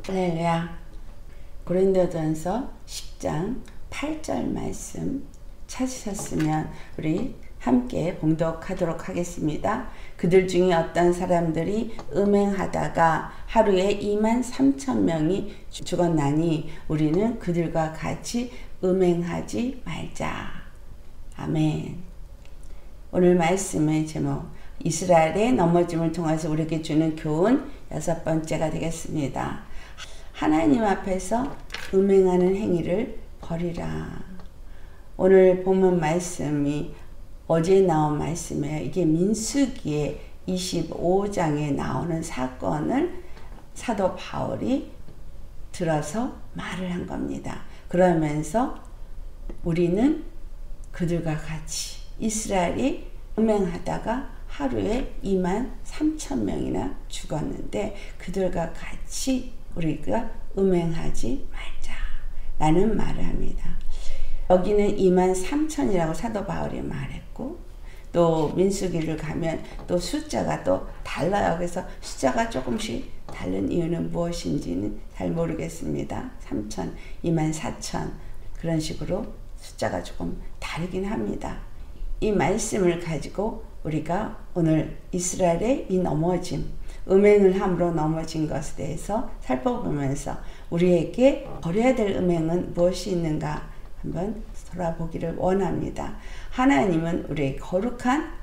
할렐루야. 고린도전서 10장 8절 말씀 찾으셨으면 우리 함께 봉독하도록 하겠습니다. 그들 중에 어떤 사람들이 음행하다가 하루에 23,000명이 죽었나니 우리는 그들과 같이 음행하지 말자. 아멘. 오늘 말씀의 제목, 이스라엘의 넘어짐을 통해서 우리에게 주는 교훈 6번째가 되겠습니다. 하나님 앞에서 음행하는 행위를 버리라. 오늘 본문 말씀이 어제 나온 말씀이에요. 이게 민수기의 25장에 나오는 사건을 사도 바울이 들어서 말을 한 겁니다. 그러면서 우리는 그들과 같이 이스라엘이 음행하다가 하루에 23,000명이나 죽었는데 그들과 같이 우리가 음행하지 말자 라는 말을 합니다. 여기는 23,000이라고 사도 바울이 말했고 또 민수기를 가면 또 숫자가 또 달라요. 그래서 숫자가 조금씩 다른 이유는 무엇인지는 잘 모르겠습니다. 3,000, 24,000 그런 식으로 숫자가 조금 다르긴 합니다. 이 말씀을 가지고 우리가 오늘 이스라엘의 이 넘어짐, 음행을 함으로 넘어진 것에 대해서 살펴보면서 우리에게 버려야 될 음행은 무엇이 있는가 한번 돌아보기를 원합니다. 하나님은 우리의 거룩한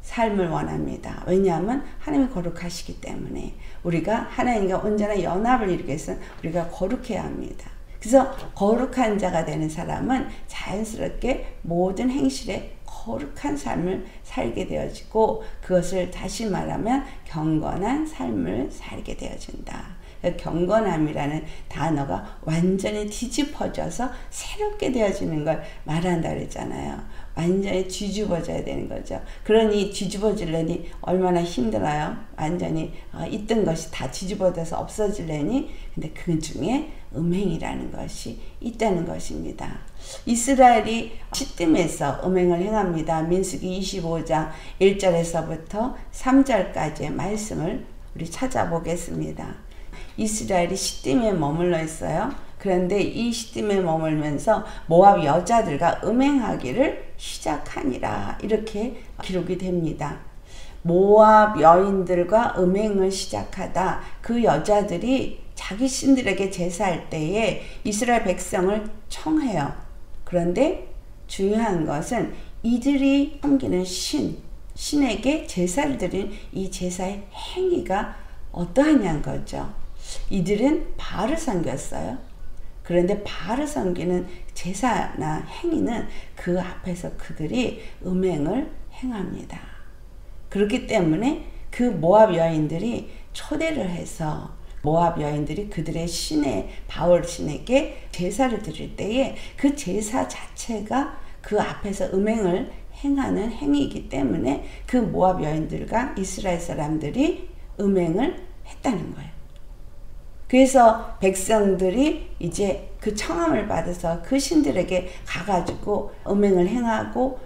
삶을 원합니다. 왜냐하면 하나님이 거룩하시기 때문에 우리가 하나님과 온전한 연합을 이루기 위해서는 우리가 거룩해야 합니다. 그래서 거룩한 자가 되는 사람은 자연스럽게 모든 행실에 거룩한 삶을 살게 되어지고 그것을 다시 말하면 경건한 삶을 살게 되어진다. 경건함이라는 단어가 완전히 뒤집어져서 새롭게 되어지는 걸 말한다 그랬잖아요. 완전히 뒤집어져야 되는 거죠. 그러니 뒤집어지려니 얼마나 힘들어요. 완전히 있던 것이 다 뒤집어져서 없어지려니. 근데 그 중에 음행이라는 것이 있다는 것입니다. 이스라엘이 시딤에서 음행을 행합니다. 민수기 25장 1절에서부터 3절까지의 말씀을 우리 찾아보겠습니다. 이스라엘이 시딤에 머물러 있어요. 그런데 이 시딤에 머물면서 모압 여자들과 음행하기를 시작하니라 이렇게 기록이 됩니다. 모압 여인들과 음행을 시작하다 그 여자들이 자기 신들에게 제사할 때에 이스라엘 백성을 청해요. 그런데 중요한 것은 이들이 섬기는 신에게 제사를 드린 이 제사의 행위가 어떠하냐는 거죠. 이들은 바알을 섬겼어요. 그런데 바알을 섬기는 제사나 행위는 그 앞에서 그들이 음행을 행합니다. 그렇기 때문에 그 모압 여인들이 초대를 해서 모압 여인들이 그들의 신의 바알 신에게 제사를 드릴 때에 그 제사 자체가 그 앞에서 음행을 행하는 행위이기 때문에 그 모압 여인들과 이스라엘 사람들이 음행을 했다는 거예요. 그래서 백성들이 이제 그 청함을 받아서 그 신들에게 가가지고 음행을 행하고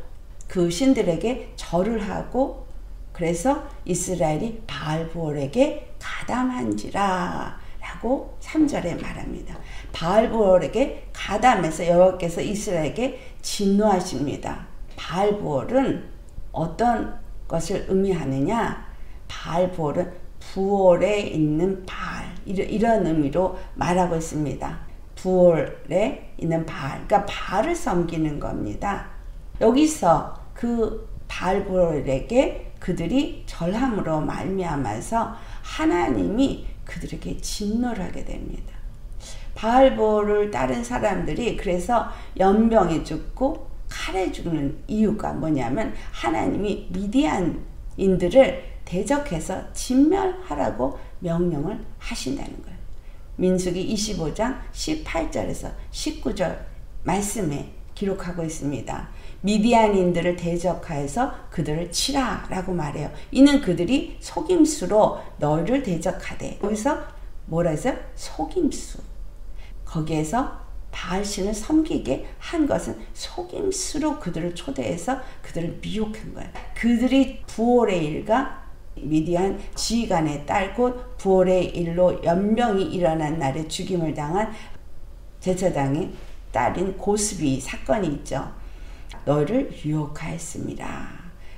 그 신들에게 절을 하고 그래서 이스라엘이 바알브올에게 가담한지라 라고 3절에 말합니다. 바알브올에게 가담해서 여호와께서 이스라엘에게 진노하십니다. 바알브올은 어떤 것을 의미하느냐? 바알브올은 부올에 있는 바알 이런 의미로 말하고 있습니다. 부올에 있는 바알, 그러니까 바알을 섬기는 겁니다. 여기서 그 바알브올에게 그들이 절함으로 말미암아서 하나님이 그들에게 진노를 하게 됩니다. 바알브올을 따른 사람들이 그래서 연병에 죽고 칼에 죽는 이유가 뭐냐면 하나님이 미디안인들을 대적해서 진멸하라고 명령을 하신다는 거예요. 민수기 25장 18절에서 19절 말씀에 기록하고 있습니다. 미디안인들을 대적하여서 그들을 치라 라고 말해요. 이는 그들이 속임수로 너희를 대적하되 여기서 뭐라 했어요? 속임수. 거기에서 바알신을 섬기게 한 것은 속임수로 그들을 초대해서 그들을 미혹한 거예요. 그들이 부올의 일과 미디안 지휘관의 딸 곧 부올의 일로 연병이 일어난 날에 죽임을 당한 제사장의 딸인 고스비 사건이 있죠. 너를 유혹하였습니다.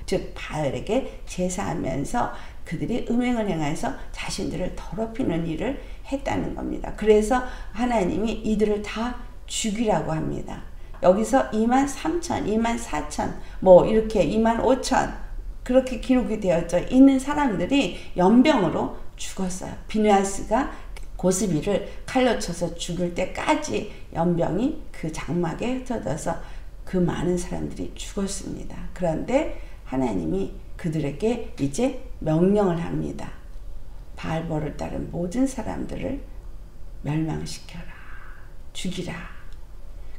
즉 바알에게 제사하면서 그들이 음행을 행해서 자신들을 더럽히는 일을 했다는 겁니다. 그래서 하나님이 이들을 다 죽이라고 합니다. 여기서 23,000, 24,000 뭐 이렇게 25,000 그렇게 기록이 되어져 있는 사람들이 연병으로 죽었어요. 비느하스가 고스비를 칼로 쳐서 죽을 때까지 연병이 그 장막에 흩어져서 그 많은 사람들이 죽었습니다. 그런데 하나님이 그들에게 이제 명령을 합니다. 바알볼을 따른 모든 사람들을 멸망시켜라. 죽이라.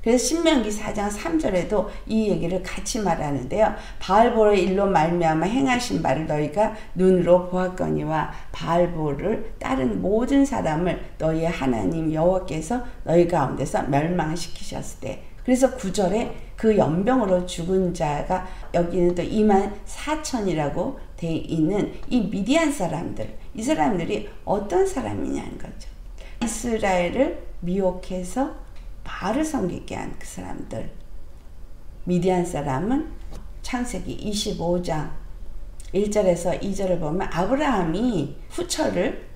그래서 신명기 4장 3절에도 이 얘기를 같이 말하는데요. 바알볼의 일로 말미암아 행하신 바를 너희가 눈으로 보았거니와 바알볼을 따른 모든 사람을 너희의 하나님 여호와께서 너희 가운데서 멸망시키셨을 때, 그래서 9절에 그 연병으로 죽은 자가 여기는 또 24,000이라고 돼 있는 이 미디안 사람들, 이 사람들이 어떤 사람이냐는 거죠. 이스라엘을 미혹해서 바알을 섬기게 한 그 사람들. 미디안 사람은 창세기 25장 1절에서 2절을 보면 아브라함이 후처를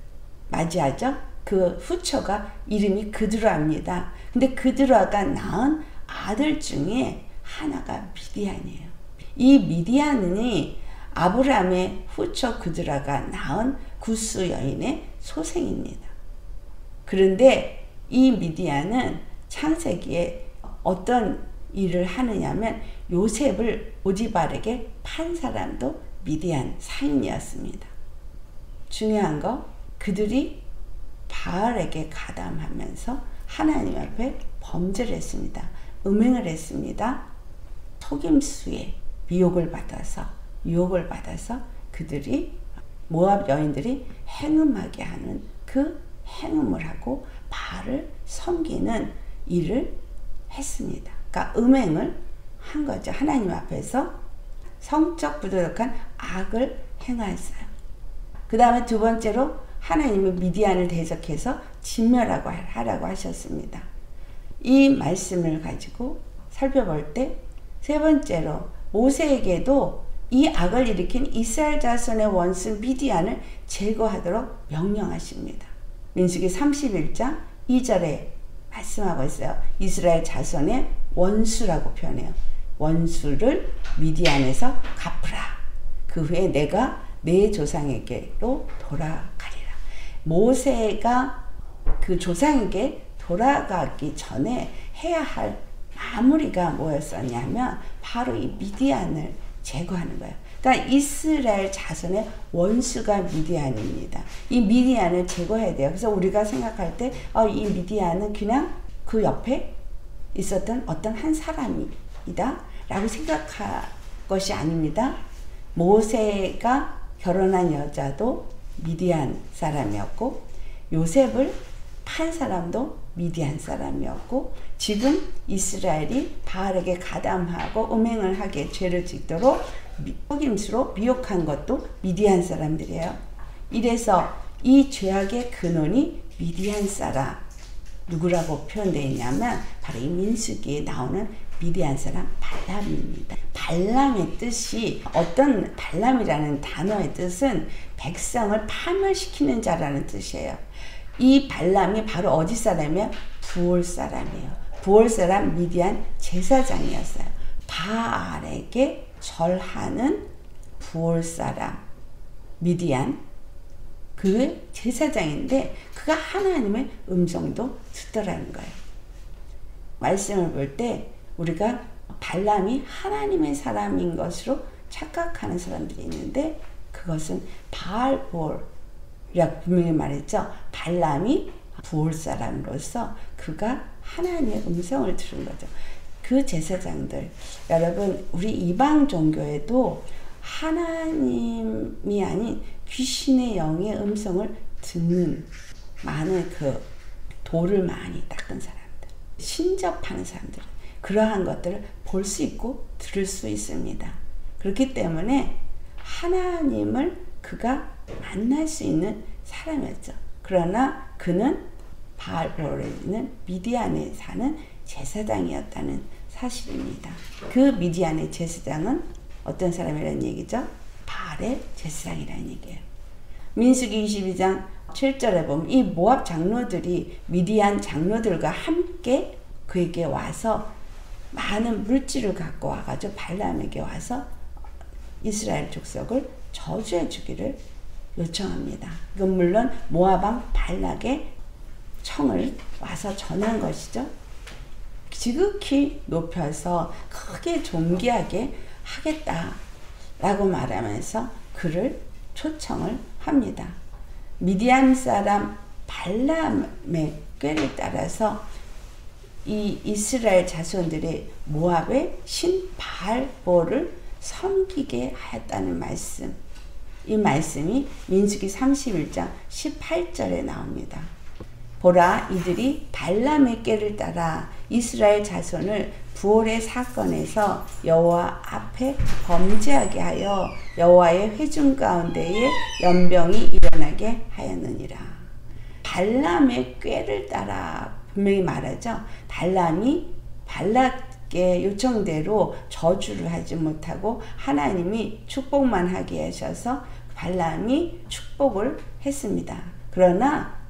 맞이하죠. 그 후처가 이름이 그드라입니다. 근데 그드라가 낳은 아들 중에 하나가 미디안이에요. 이 미디안이 아브라함의 후처 그드라가 낳은 구스 여인의 소생입니다. 그런데 이 미디안은 창세기에 어떤 일을 하느냐면 요셉을 보디발에게 판 사람도 미디안 사인이었습니다. 중요한 거, 그들이 바알에게 가담하면서 하나님 앞에 범죄를 했습니다. 음행을 했습니다. 속임수에 미혹을 받아서, 유혹을 받아서 그들이 모압 여인들이 행음하게 하는 그 행음을 하고 바알을 섬기는 일을 했습니다. 그러니까 음행을 한 거죠. 하나님 앞에서 성적 부도덕한 악을 행하였어요. 그 다음에 두 번째로 하나님이 미디안을 대적해서 진멸하라고 하셨습니다. 이 말씀을 가지고 살펴볼 때 세 번째로 모세에게도 이 악을 일으킨 이스라엘 자손의 원수 미디안을 제거하도록 명령하십니다. 민수기 31장 2절에 말씀하고 있어요. 이스라엘 자손의 원수라고 표현해요. 원수를 미디안에서 갚으라. 그 후에 내가 내 조상에게로 돌아가리라. 모세가 그 조상에게 돌아가기 전에 해야 할 마무리가 뭐였었냐면 바로 이 미디안을 제거하는 거예요. 그러니까 이스라엘 자손의 원수가 미디안입니다. 이 미디안을 제거해야 돼요. 그래서 우리가 생각할 때 이 미디안은 그냥 그 옆에 있었던 어떤 한 사람이다 라고 생각할 것이 아닙니다. 모세가 결혼한 여자도 미디안 사람이었고 요셉을 판 사람도 미디안 사람이었고 지금 이스라엘이 바알에게 가담하고 음행을 하게 죄를 짓도록 속임수로 미혹한 것도 미디안 사람들이에요. 이래서 이 죄악의 근원이 미디안 사람 누구라고 표현되어 있냐면 바로 이 민수기에 나오는 미디안 사람 발람입니다. 발람의 뜻이 어떤 발람이라는 단어의 뜻은 백성을 파멸시키는 자라는 뜻이에요. 이 발람이 바로 어디 사람이에요? 부올 사람이에요. 부올 사람 미디안 제사장이었어요. 바알에게 절하는 부올 사람 미디안 그 제사장인데 그가 하나님의 음성도 듣더라는 거예요. 말씀을 볼 때 우리가 발람이 하나님의 사람인 것으로 착각하는 사람들이 있는데 그것은 바알볼이라고 분명히 말했죠. 발람이 부올 사람으로서 그가 하나님의 음성을 들은 거죠. 그 제사장들, 여러분 우리 이방 종교에도 하나님이 아닌 귀신의 영의 음성을 듣는 많은 그 돌을 많이 닦은 사람들, 신접하는 사람들, 그러한 것들을 볼 수 있고 들을 수 있습니다. 그렇기 때문에 하나님을 그가 만날 수 있는 사람이었죠. 그러나 그는 바알보르에 있는 미디안에 사는 제사장이었다는 사실입니다. 그 미디안의 제사장은 어떤 사람이라는 얘기죠? 바알의 제사장이라는 얘기예요. 민수기 22장 7절에 보면 이 모압 장로들이 미디안 장로들과 함께 그에게 와서 많은 물질을 갖고 와가지고 발람에게 와서 이스라엘 족속을 저주해 주기를 요청합니다. 이건 물론 모압 왕 발락의 청을 와서 전한 것이죠. 지극히 높여서 크게 존귀하게 하겠다라고 말하면서 그를 초청을 합니다. 미디안 사람 발람의 꾀를 따라서 이 이스라엘 자손들이 모압의 신 바알보를 섬기게 하였다는 말씀. 이 말씀이 민수기 31장 18절에 나옵니다. 보라, 이들이 발람의 꾀를 따라 이스라엘 자손을 부올의 사건에서 여호와 앞에 범죄하게 하여 여호와의 회중 가운데에 연병이 일어나게 하였느니라. 발람의 꾀를 따라 분명히 말하죠. 발람이 발락의 요청대로 저주를 하지 못하고 하나님이 축복만 하게 하셔서 발람이 축복을 했습니다. 그러나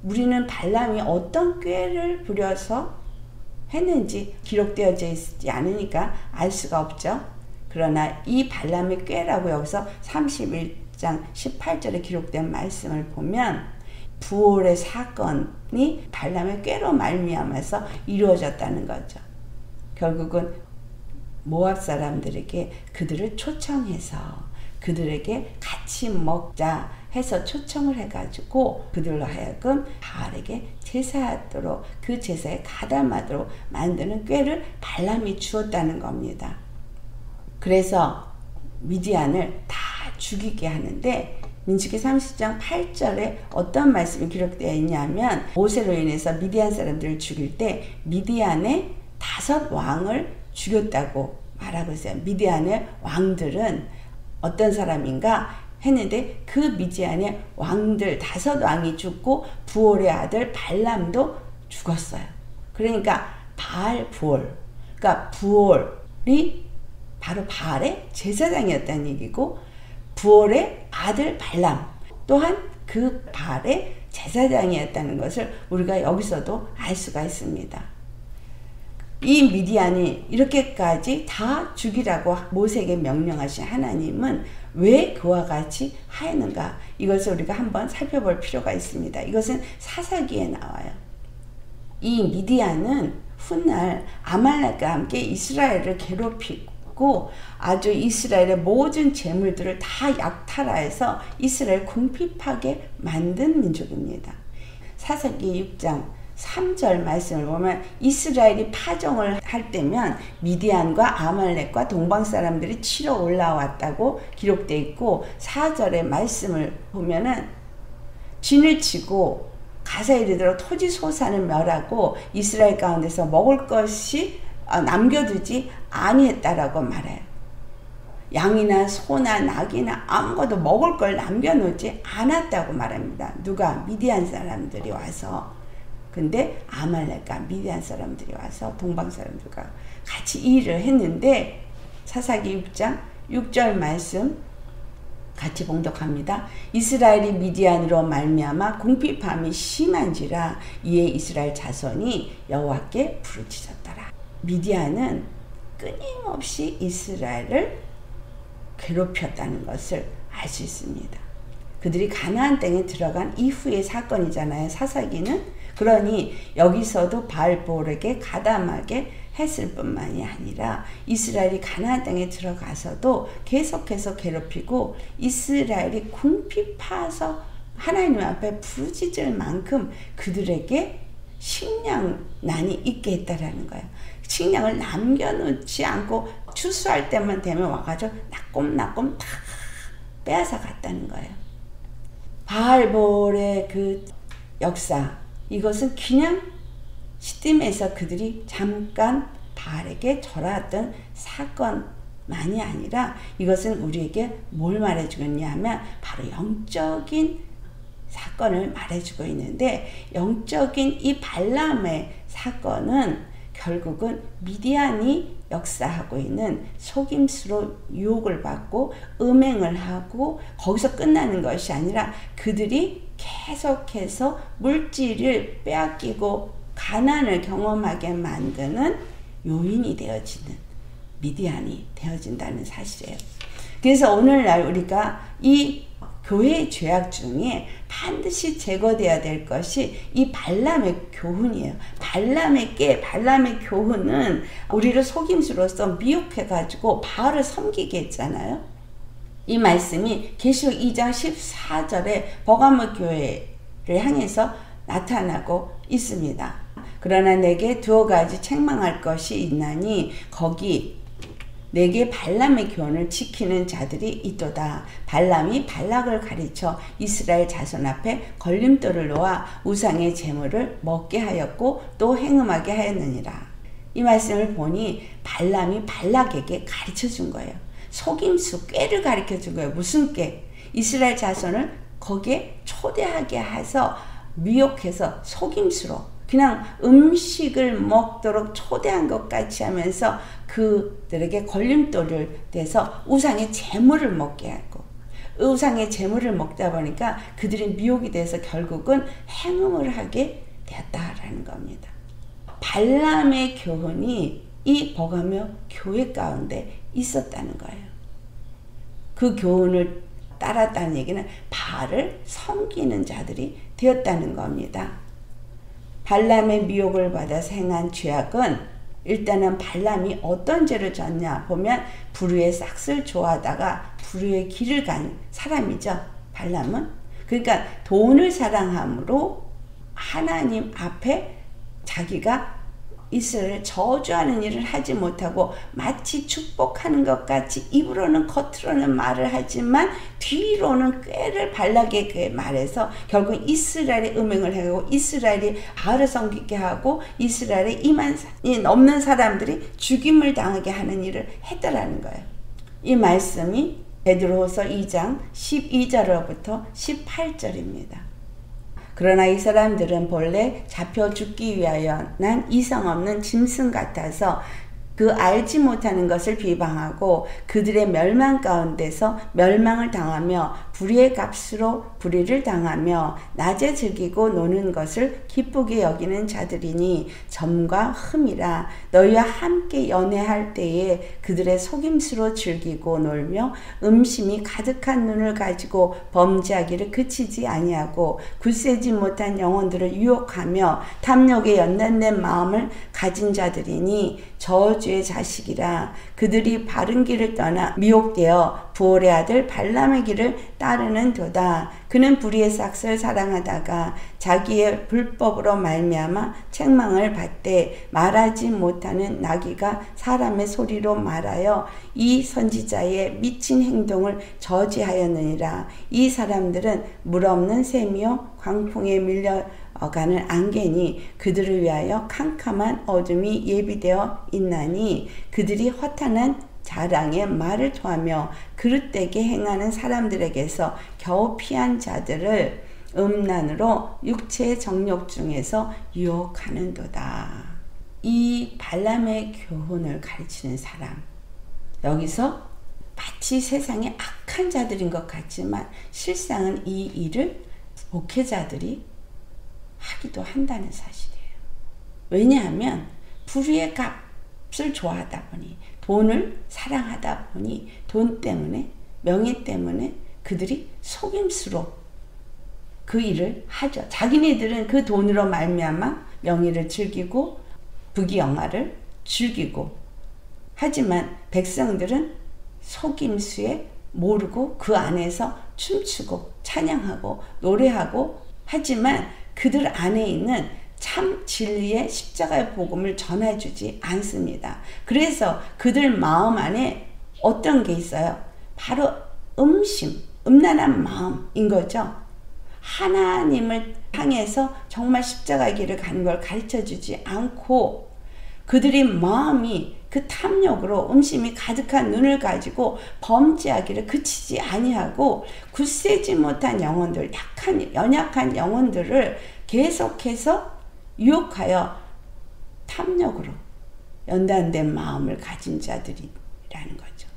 우리는 발람이 어떤 꾀를 부려서 했는지 기록되어져 있지 않으니까 알 수가 없죠. 그러나 이 발람의 꾀라고 여기서 31장 18절에 기록된 말씀을 보면 부올의 사건이 발람의 꾀로 말미암아서 이루어졌다는 거죠. 결국은 모압 사람들에게 그들을 초청해서 그들에게 같이 먹자 해서 초청을 해가지고 그들로 하여금 바알에게 제사하도록 그 제사에 가담하도록 만드는 꾀를 발람이 주었다는 겁니다. 그래서 미디안을 다 죽이게 하는데 민수기 30장 8절에 어떤 말씀이 기록되어 있냐면 모세로 인해서 미디안 사람들을 죽일 때 미디안의 5 왕을 죽였다고 말하고 있어요. 미디안의 왕들은 어떤 사람인가 했는데 그 미디안의 왕들 5 왕이 죽고 부올의 아들 발람도 죽었어요. 그러니까 바알부올, 그러니까 부올이 바로 바알의 제사장이었다는 얘기고 부올의 아들 발람 또한 그 바알의 제사장이었다는 것을 우리가 여기서도 알 수가 있습니다. 이 미디안이 이렇게까지 다 죽이라고 모세에게 명령하신 하나님은 왜 그와 같이 하였는가? 이것을 우리가 한번 살펴볼 필요가 있습니다. 이것은 사사기에 나와요. 이 미디안은 훗날 아말렉과 함께 이스라엘을 괴롭히고 아주 이스라엘의 모든 재물들을 다 약탈하여서 이스라엘 궁핍하게 만든 민족입니다. 사사기 6장 3절 말씀을 보면 이스라엘이 파종을 할 때면 미디안과 아말렉과 동방 사람들이 치러 올라왔다고 기록되어 있고 4절의 말씀을 보면은 진을 치고 가사에 이르도록 토지 소산을 멸하고 이스라엘 가운데서 먹을 것이 남겨두지 아니했다라고 말해요. 양이나 소나 낙이나 아무것도 먹을 걸 남겨놓지 않았다고 말합니다. 누가? 미디안 사람들이 와서. 근데 아말렉과 미디안 사람들이 와서 동방 사람들과 같이 일을 했는데 사사기 6장 6절 말씀 같이 봉독합니다. 이스라엘이 미디안으로 말미암아 궁핍함이 심한지라 이에 이스라엘 자손이 여호와께 부르짖었더라. 미디안은 끊임없이 이스라엘을 괴롭혔다는 것을 알 수 있습니다. 그들이 가나안 땅에 들어간 이후의 사건이잖아요. 사사기는. 그러니 여기서도 바알볼에게 가담하게 했을 뿐만이 아니라 이스라엘이 가나안 땅에 들어가서도 계속해서 괴롭히고 이스라엘이 궁핍해서 하나님 앞에 부르짖을 만큼 그들에게 식량난이 있게 했다라는 거예요. 식량을 남겨놓지 않고 추수할 때만 되면 와가지고 나꼼나꼼 다 빼앗아 갔다는 거예요. 바알볼의 그 역사, 이것은 그냥 시딤에서 그들이 잠깐 바알에게 절하던 사건 만이 아니라 이것은 우리에게 뭘 말해주고 있냐 하면 바로 영적인 사건을 말해주고 있는데, 영적인 이 발람의 사건은 결국은 미디안이 역사하고 있는 속임수로 유혹을 받고 음행을 하고 거기서 끝나는 것이 아니라 그들이 계속해서 물질을 빼앗기고 가난을 경험하게 만드는 요인이 되어지는 미디안이 되어진다는 사실이에요. 그래서 오늘날 우리가 이 교회의 죄악 중에 반드시 제거되어야 될 것이 이 발람의 교훈이에요. 발람의 교훈은 우리를 속임수로써 미혹해가지고 바알을 섬기게 했잖아요. 이 말씀이 계시록 2장 14절에 버가모 교회를 향해서 나타나고 있습니다. 그러나 내게 두어 가지 책망할 것이 있나니 거기 내게 발람의 교훈을 지키는 자들이 있도다. 발람이 발락을 가르쳐 이스라엘 자손 앞에 걸림돌을 놓아 우상의 제물을 먹게 하였고 또 행음하게 하였느니라. 이 말씀을 보니 발람이 발락에게 가르쳐 준 거예요. 속임수, 꾀를 가르쳐 준 거예요. 무슨 꾀? 이스라엘 자손을 거기에 초대하게 해서 미혹해서 속임수로 그냥 음식을 먹도록 초대한 것 같이 하면서 그들에게 걸림돌을 대서 우상의 제물을 먹게 하고, 우상의 제물을 먹다 보니까 그들이 미혹이 돼서 결국은 행음을 하게 되었다라는 겁니다. 발람의 교훈이 이 버가모 교회 가운데 있었다는 거예요. 그 교훈을 따랐다는 얘기는 바알을 섬기는 자들이 되었다는 겁니다. 발람의 미혹을 받아서 행한 죄악은 일단은 발람이 어떤 죄를 졌냐 보면 불의의 싹을 좋아하다가 불의의 길을 간 사람이죠. 발람은. 그러니까 돈을 사랑함으로 하나님 앞에 자기가 이스라엘을 저주하는 일을 하지 못하고 마치 축복하는 것 같이 입으로는 겉으로는 말을 하지만 뒤로는 꾀를 발락에게 말해서 결국 이스라엘의 음행을 하고 이스라엘이 바알을 섬기게 하고 이스라엘의 2만이 넘는 사람들이 죽임을 당하게 하는 일을 했다라는 거예요. 이 말씀이 베드로후서 2장 12절로부터 18절입니다. 그러나 이 사람들은 본래 잡혀 죽기 위하여 난 이성 없는 짐승 같아서 그 알지 못하는 것을 비방하고 그들의 멸망 가운데서 멸망을 당하며 불의의 값으로 불의를 당하며 낮에 즐기고 노는 것을 기쁘게 여기는 자들이니 점과 흠이라. 너희와 함께 연애할 때에 그들의 속임수로 즐기고 놀며 음심이 가득한 눈을 가지고 범죄하기를 그치지 아니하고 굳세지 못한 영혼들을 유혹하며 탐욕에 연단된 마음을 가진 자들이니 저주의 자식이라. 그들이 바른 길을 떠나 미혹되어 부올의 아들 발람의 길을 따르는 도다. 그는 불의의 싹을 사랑하다가 자기의 불법으로 말미암아 책망을 받되 말하지 못하는 나귀가 사람의 소리로 말하여 이 선지자의 미친 행동을 저지하였느니라. 이 사람들은 물 없는 샘이요 광풍에 밀려가는 안개니 그들을 위하여 캄캄한 어둠이 예비되어 있나니 그들이 허탄한 자랑의 말을 토하며 그릇되게 행하는 사람들에게서 겨우 피한 자들을 음란으로 육체의 정욕 중에서 유혹하는도다. 이 발람의 교훈을 가르치는 사람, 여기서 마치 세상에 악한 자들인 것 같지만 실상은 이 일을 목회자들이 하기도 한다는 사실이에요. 왜냐하면 불의의 값을 좋아하다 보니, 돈을 사랑하다 보니, 돈 때문에, 명예 때문에 그들이 속임수로 그 일을 하죠. 자기네들은 그 돈으로 말미암아 명예를 즐기고 부귀영화를 즐기고, 하지만 백성들은 속임수에 모르고 그 안에서 춤추고 찬양하고 노래하고, 하지만 그들 안에 있는 참 진리의 십자가의 복음을 전해주지 않습니다. 그래서 그들 마음 안에 어떤 게 있어요? 바로 음란한 마음인 거죠. 하나님을 향해서 정말 십자가의 길을 가는 걸 가르쳐주지 않고 그들이 마음이 그 탐욕으로 음심이 가득한 눈을 가지고 범죄하기를 그치지 아니하고 굳세지 못한 영혼들, 연약한 영혼들을 계속해서 유혹하여 탐욕으로 연단된 마음을 가진 자들이라는 거죠.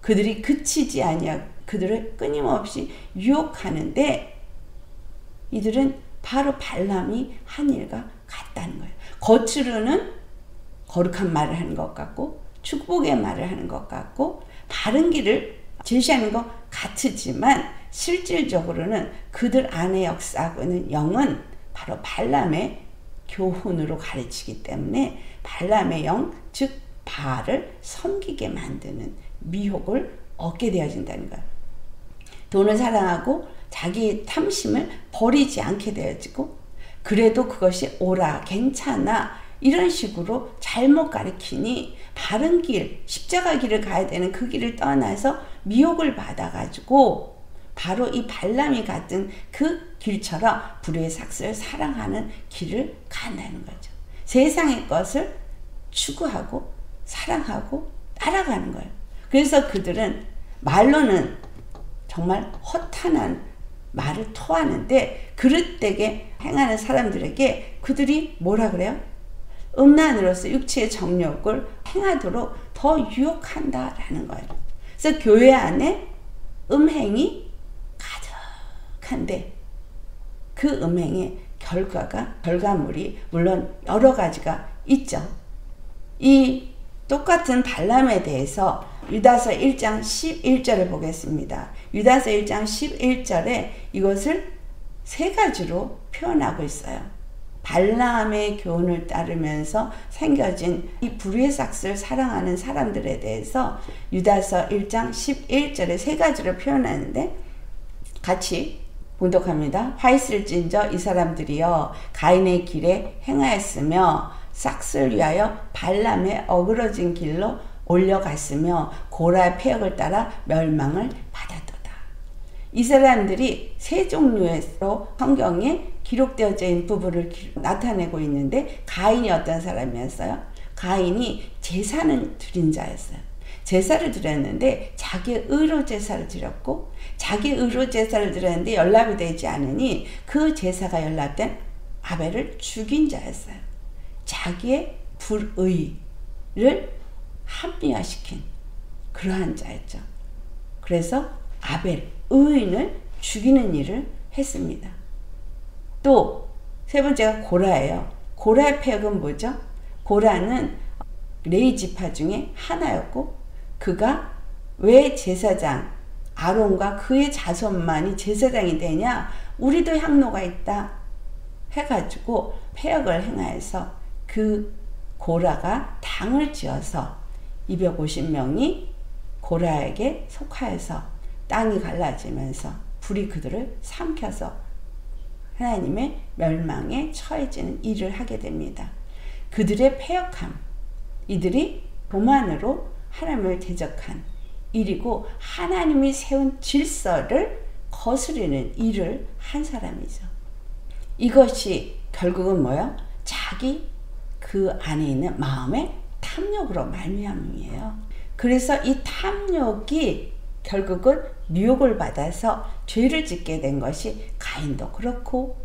그들이 그치지 아니하고 그들을 끊임없이 유혹하는데 이들은 바로 발람이 한 일과 같다는 거예요. 겉으로는 거룩한 말을 하는 것 같고 축복의 말을 하는 것 같고 바른 길을 제시하는 것 같지만 실질적으로는 그들 안에 역사하고 있는 영은 바로 발람의 교훈으로 가르치기 때문에 발람의 영, 즉 바알을 섬기게 만드는 미혹을 얻게 되어진다는 거예요. 돈을 사랑하고 자기 탐심을 버리지 않게 되어지고 그래도 그것이 옳아, 괜찮아 이런 식으로 잘못 가르치니 바른 길, 십자가 길을 가야 되는 그 길을 떠나서 미혹을 받아가지고 바로 이 발람이 갔던 그 길처럼 불의의 삭슬을 사랑하는 길을 간다는 거죠. 세상의 것을 추구하고 사랑하고 따라가는 거예요. 그래서 그들은 말로는 정말 허탄한 말을 토하는데 그릇되게 행하는 사람들에게 그들이 뭐라 그래요? 음란으로서 육체의 정욕을 행하도록 더 유혹한다라는 거예요. 그래서 교회 안에 음행이 가득한데 그 음행의 결과물이 물론 여러 가지가 있죠. 이 똑같은 발람에 대해서 유다서 1장 11절을 보겠습니다. 유다서 1장 11절에 이것을 세 가지로 표현하고 있어요. 발람의 교훈을 따르면서 생겨진 이 불의의 삭슬을 사랑하는 사람들에 대해서 유다서 1장 11절에 세 가지로 표현하는데 같이 봉독합니다. 화 있을진저 이 사람들이여 가인의 길에 행하였으며 삭슬을 위하여 발람의 어그러진 길로 올려갔으며 고라의 폐역을 따라 멸망을 받았도다. 이 사람들이 세 종류로 성경에 기록되어져 있는 부분을 나타내고 있는데 가인이 어떤 사람이었어요? 가인이 제사는 드린 자였어요. 제사를 드렸는데 자기의 의로 제사를 드렸고 자기 의로 제사를 드렸는데 연락이 되지 않으니 그 제사가 연락된 아벨을 죽인 자였어요. 자기의 불의를 합리화시킨 그러한 자였죠. 그래서 아벨, 의인을 죽이는 일을 했습니다. 또 세 번째가 고라예요. 고라의 폐역은 뭐죠? 고라는 레위 지파 중에 하나였고 그가 왜 제사장 아론과 그의 자손만이 제사장이 되냐? 우리도 향로가 있다 해가지고 폐역을 행하여서 그 고라가 당을 지어서 250명이 고라에게 속하여서 땅이 갈라지면서 불이 그들을 삼켜서 하나님의 멸망에 처해지는 일을 하게 됩니다. 그들의 패역함, 이들이 교만으로 하나님을 대적한 일이고 하나님이 세운 질서를 거스르는 일을 한 사람이죠. 이것이 결국은 뭐예요? 자기 그 안에 있는 마음의 탐욕으로 말미암이에요. 그래서 이 탐욕이 결국은 미혹을 받아서 죄를 짓게 된 것이 가인도 그렇고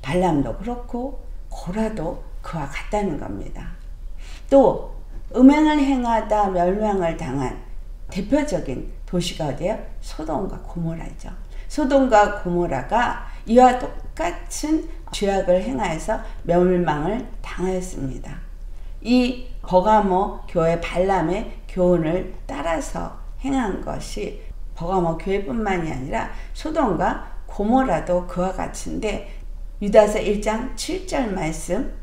발람도 그렇고 고라도 그와 같다는 겁니다. 또 음행을 행하다 멸망을 당한 대표적인 도시가 어디예요? 소돔과 고모라죠. 소돔과 고모라가 이와 똑같은 죄악을 행하여서 멸망을 당하였습니다. 이 버가모 교회 발람의 교훈을 따라서 행한 것이 버가모 교회뿐만이 아니라 소돔과 고모라도 그와 같은데 유다서 1장 7절 말씀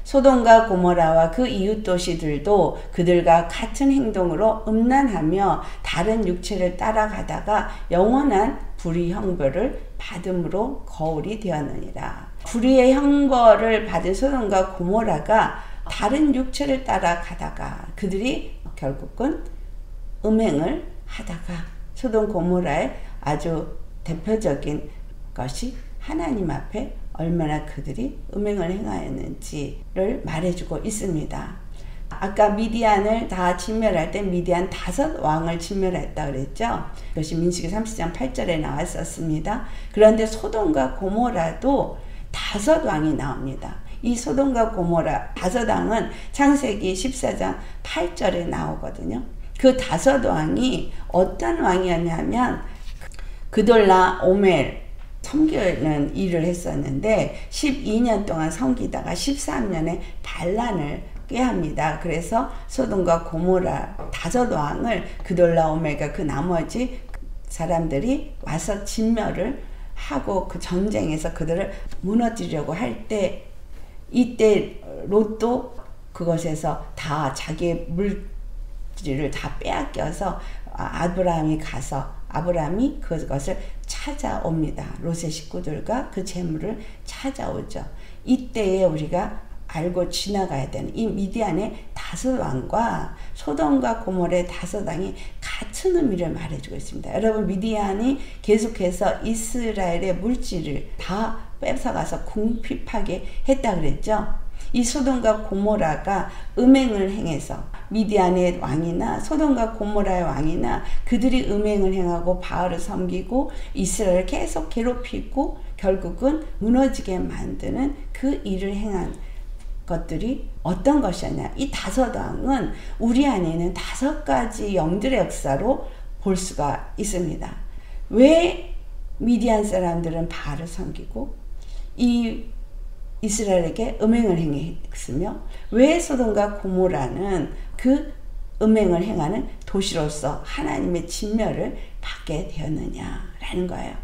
소돔과 고모라와 그 이웃 도시들도 그들과 같은 행동으로 음란하며 다른 육체를 따라가다가 영원한 불의 형벌을 받음으로 거울이 되었느니라. 불의의 형벌을 받은 소돔과 고모라가 다른 육체를 따라가다가 그들이 결국은 음행을 하다가 소돔 고모라의 아주 대표적인 것이 하나님 앞에 얼마나 그들이 음행을 행하였는지를 말해주고 있습니다. 아까 미디안을 다 진멸할 때 미디안 5왕을 진멸했다 그랬죠. 그것이 민수기 30장 8절에 나왔었습니다. 그런데 소돔과 고모라도 5왕이 나옵니다. 이 소돔과 고모라 5왕은 창세기 14장 8절에 나오거든요. 그 5왕이 어떤 왕이었냐면 그돌라 오멜 섬기는 일을 했었는데 12년 동안 섬기다가 13년에 반란을 꾀합니다. 그래서 소돔과 고모라 5왕을 그돌라 오멜과 그 나머지 사람들이 와서 진멸을 하고 그 전쟁에서 그들을 무너뜨리려고 할 때 이때 롯도 그것에서 다 자기의 물질을 다 빼앗겨서 아브라함이 그것을 찾아옵니다. 롯의 식구들과 그 재물을 찾아오죠. 이때에 우리가 알고 지나가야 되는 이 미디안의 5왕과 소돔과 고모라의 5왕이 같은 의미를 말해주고 있습니다. 여러분, 미디안이 계속해서 이스라엘의 물질을 다 뺏어가서 궁핍하게 했다 그랬죠. 이 소돔과 고모라가 음행을 행해서 미디안의 왕이나 소돔과 고모라의 왕이나 그들이 음행을 행하고 바알을 섬기고 이스라엘을 계속 괴롭히고 결국은 무너지게 만드는 그 일을 행한 것들이 어떤 것이었냐. 이 5왕은 우리 안에 있는 5가지 영들의 역사로 볼 수가 있습니다. 왜 미디안 사람들은 바알을 섬기고 이 이스라엘에게 음행을 행했으며 왜 소돔과 고모라는 그 음행을 행하는 도시로서 하나님의 진멸을 받게 되었느냐라는 거예요.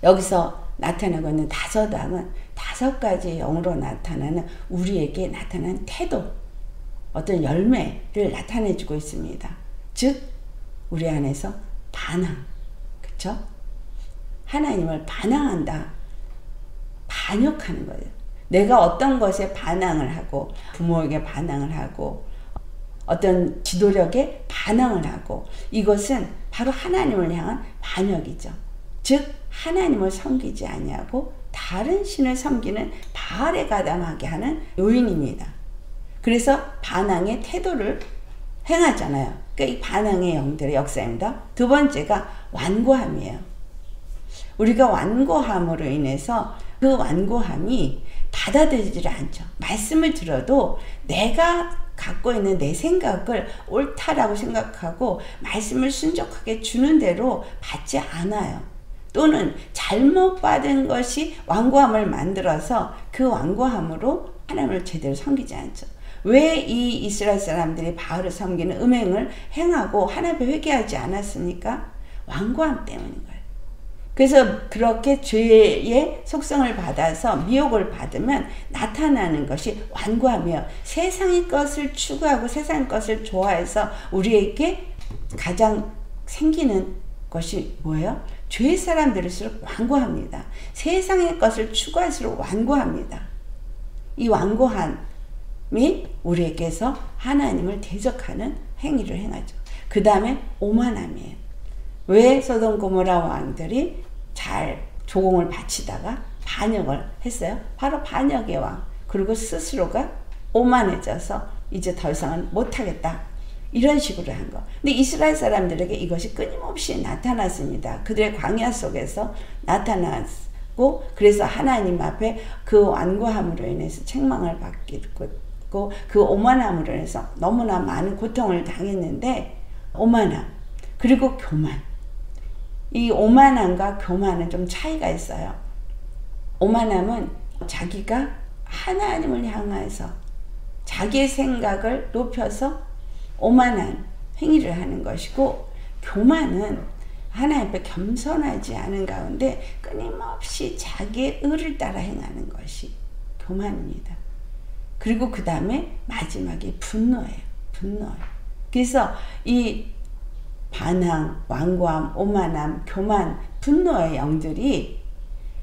여기서 나타나고 있는 5왕은 5가지 영으로 나타나는 우리에게 나타나는 태도, 어떤 열매를 나타내주고 있습니다. 즉 우리 안에서 반항, 그렇죠? 하나님을 반항한다. 반역하는 거예요. 내가 어떤 것에 반항을 하고 부모에게 반항을 하고 어떤 지도력에 반항을 하고 이것은 바로 하나님을 향한 반역이죠. 즉 하나님을 섬기지 아니하고 다른 신을 섬기는 바알에 가담하게 하는 요인입니다. 그래서 반항의 태도를 행하잖아요. 그러니까 이 반항의 영들의 역사입니다. 두 번째가 완고함이에요. 우리가 완고함으로 인해서 그 완고함이 받아들이지를 않죠. 말씀을 들어도 내가 갖고 있는 내 생각을 옳다라고 생각하고 말씀을 순종하게 주는 대로 받지 않아요. 또는 잘못 받은 것이 완고함을 만들어서 그 완고함으로 하나님을 제대로 섬기지 않죠. 왜 이 이스라엘 사람들이 바알을 섬기는 음행을 행하고 하나님을 회개하지 않았습니까? 완고함 때문인 거예요. 그래서 그렇게 죄의 속성을 받아서 미혹을 받으면 나타나는 것이 완고함이에요. 세상의 것을 추구하고 세상의 것을 좋아해서 우리에게 가장 생기는 것이 뭐예요? 죄의 사람들일수록 완고합니다. 세상의 것을 추구할수록 완고합니다. 이 완고함이 우리에게서 하나님을 대적하는 행위를 행하죠. 그 다음에 오만함이에요. 왜 소돔 고모라 왕들이 잘 조공을 바치다가 반역을 했어요? 바로 반역의 왕. 그리고 스스로가 오만해져서 이제 더 이상은 못하겠다. 이런 식으로 한 거. 근데 이스라엘 사람들에게 이것이 끊임없이 나타났습니다. 그들의 광야 속에서 나타났고, 그래서 하나님 앞에 그 완고함으로 인해서 책망을 받고, 그 오만함으로 인해서 너무나 많은 고통을 당했는데, 오만함, 그리고 교만. 이 오만함과 교만은 좀 차이가 있어요. 오만함은 자기가 하나님을 향해서 자기의 생각을 높여서 오만한 행위를 하는 것이고, 교만은 하나님 앞에 겸손하지 않은 가운데 끊임없이 자기의 의를 따라 행하는 것이 교만입니다. 그리고 그 다음에 마지막에 분노예요. 분노예요. 그래서 이 반항, 완고함, 오만함, 교만, 분노의 영들이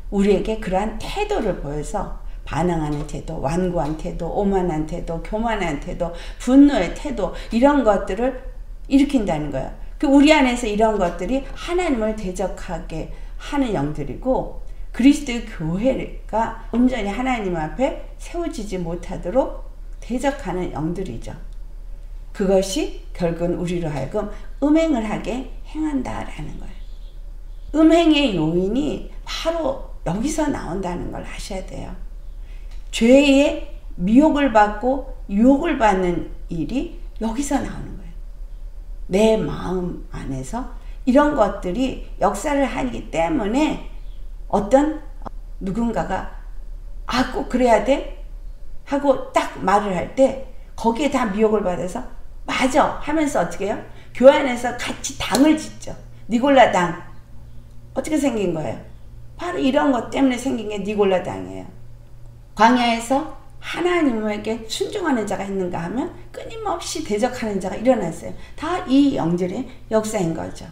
우리에게 그러한 태도를 보여서 반항하는 태도, 완고한 태도, 오만한 태도, 교만한 태도, 분노의 태도, 이런 것들을 일으킨다는 거예요. 우리 안에서 이런 것들이 하나님을 대적하게 하는 영들이고, 그리스도의 교회가 온전히 하나님 앞에 세워지지 못하도록 대적하는 영들이죠. 그것이 결국은 우리로 하여금 음행을 하게 행한다라는 거예요. 음행의 요인이 바로 여기서 나온다는 걸 아셔야 돼요. 죄의 미혹을 받고 유혹을 받는 일이 여기서 나오는 거예요. 내 마음 안에서 이런 것들이 역사를 하기 때문에 어떤 누군가가 꼭 그래야 돼? 하고 딱 말을 할 때 거기에 다 미혹을 받아서 맞아 하면서 어떻게 해요? 교회 안에서 같이 당을 짓죠. 니골라 당. 어떻게 생긴 거예요? 바로 이런 것 때문에 생긴 게 니골라 당이에요. 광야에서 하나님에게 순종하는 자가 있는가 하면 끊임없이 대적하는 자가 일어났어요. 다 이 영들의 역사인 거죠.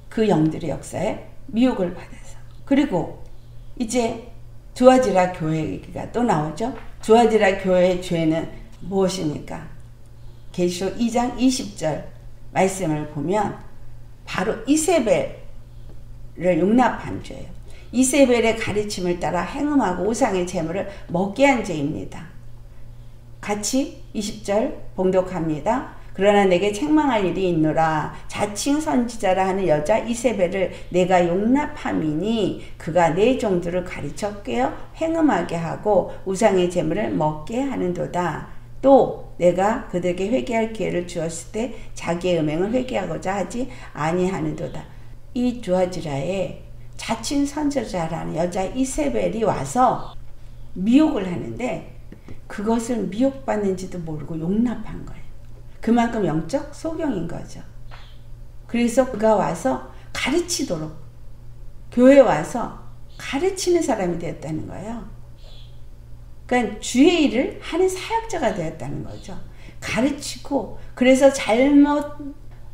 그 영들의 역사에 미혹을 받아서. 그리고 이제 두아디라 교회 얘기가 또 나오죠. 두아디라 교회의 죄는 무엇입니까? 계시록 2장 20절 말씀을 보면 바로 이세벨을 용납한 죄예요. 이세벨의 가르침을 따라 행음하고 우상의 제물을 먹게 한 죄입니다. 같이 20절 봉독합니다. 그러나 내게 책망할 일이 있노라. 자칭 선지자라 하는 여자 이세벨을 내가 용납함이니 그가 내 종들을 가르쳐 깨어 행음하게 하고 우상의 제물을 먹게 하는도다. 또 내가 그들에게 회개할 기회를 주었을 때 자기의 음행을 회개하고자 하지 아니하는도다. 이 두아디라에 자칭 선지자라는 여자 이세벨이 와서 미혹을 하는데 그것을 미혹받는지도 모르고 용납한 거예요. 그만큼 영적 소경인 거죠. 그래서 그가 와서 가르치도록 교회에 와서 가르치는 사람이 되었다는 거예요. 그러니까 주의 일을 하는 사역자가 되었다는 거죠. 가르치고 그래서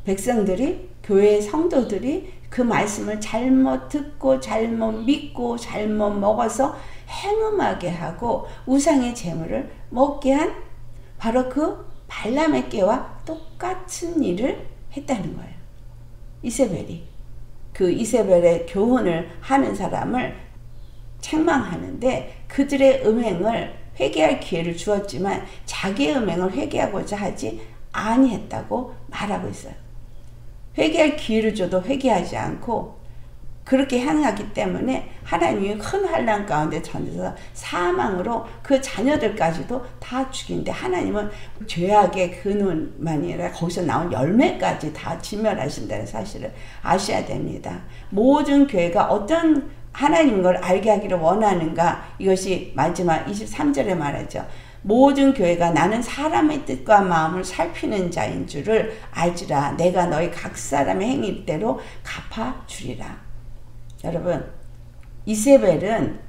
백성들이 교회의 성도들이 그 말씀을 잘못 듣고 잘못 믿고 잘못 먹어서 행음하게 하고 우상의 제물을 먹게 한 바로 그 발람의 깨와 똑같은 일을 했다는 거예요. 이세벨이. 그 이세벨의 교훈을 하는 사람을 책망하는데 그들의 음행을 회개할 기회를 주었지만 자기의 음행을 회개하고자 하지 아니했다고 말하고 있어요. 회개할 기회를 줘도 회개하지 않고 그렇게 행하기 때문에 하나님이 큰 환난 가운데 전해서 사망으로 그 자녀들까지도 다 죽이는데 하나님은 죄악의 근원만이 아니라 거기서 나온 열매까지 다 진멸하신다는 사실을 아셔야 됩니다. 모든 교회가 어떤 하나님 걸 알게 하기를 원하는가, 이것이 마지막 23절에 말하죠. 모든 교회가 나는 사람의 뜻과 마음을 살피는 자인 줄을 알지라. 내가 너희 각 사람의 행위대로 갚아주리라. 여러분, 이세벨은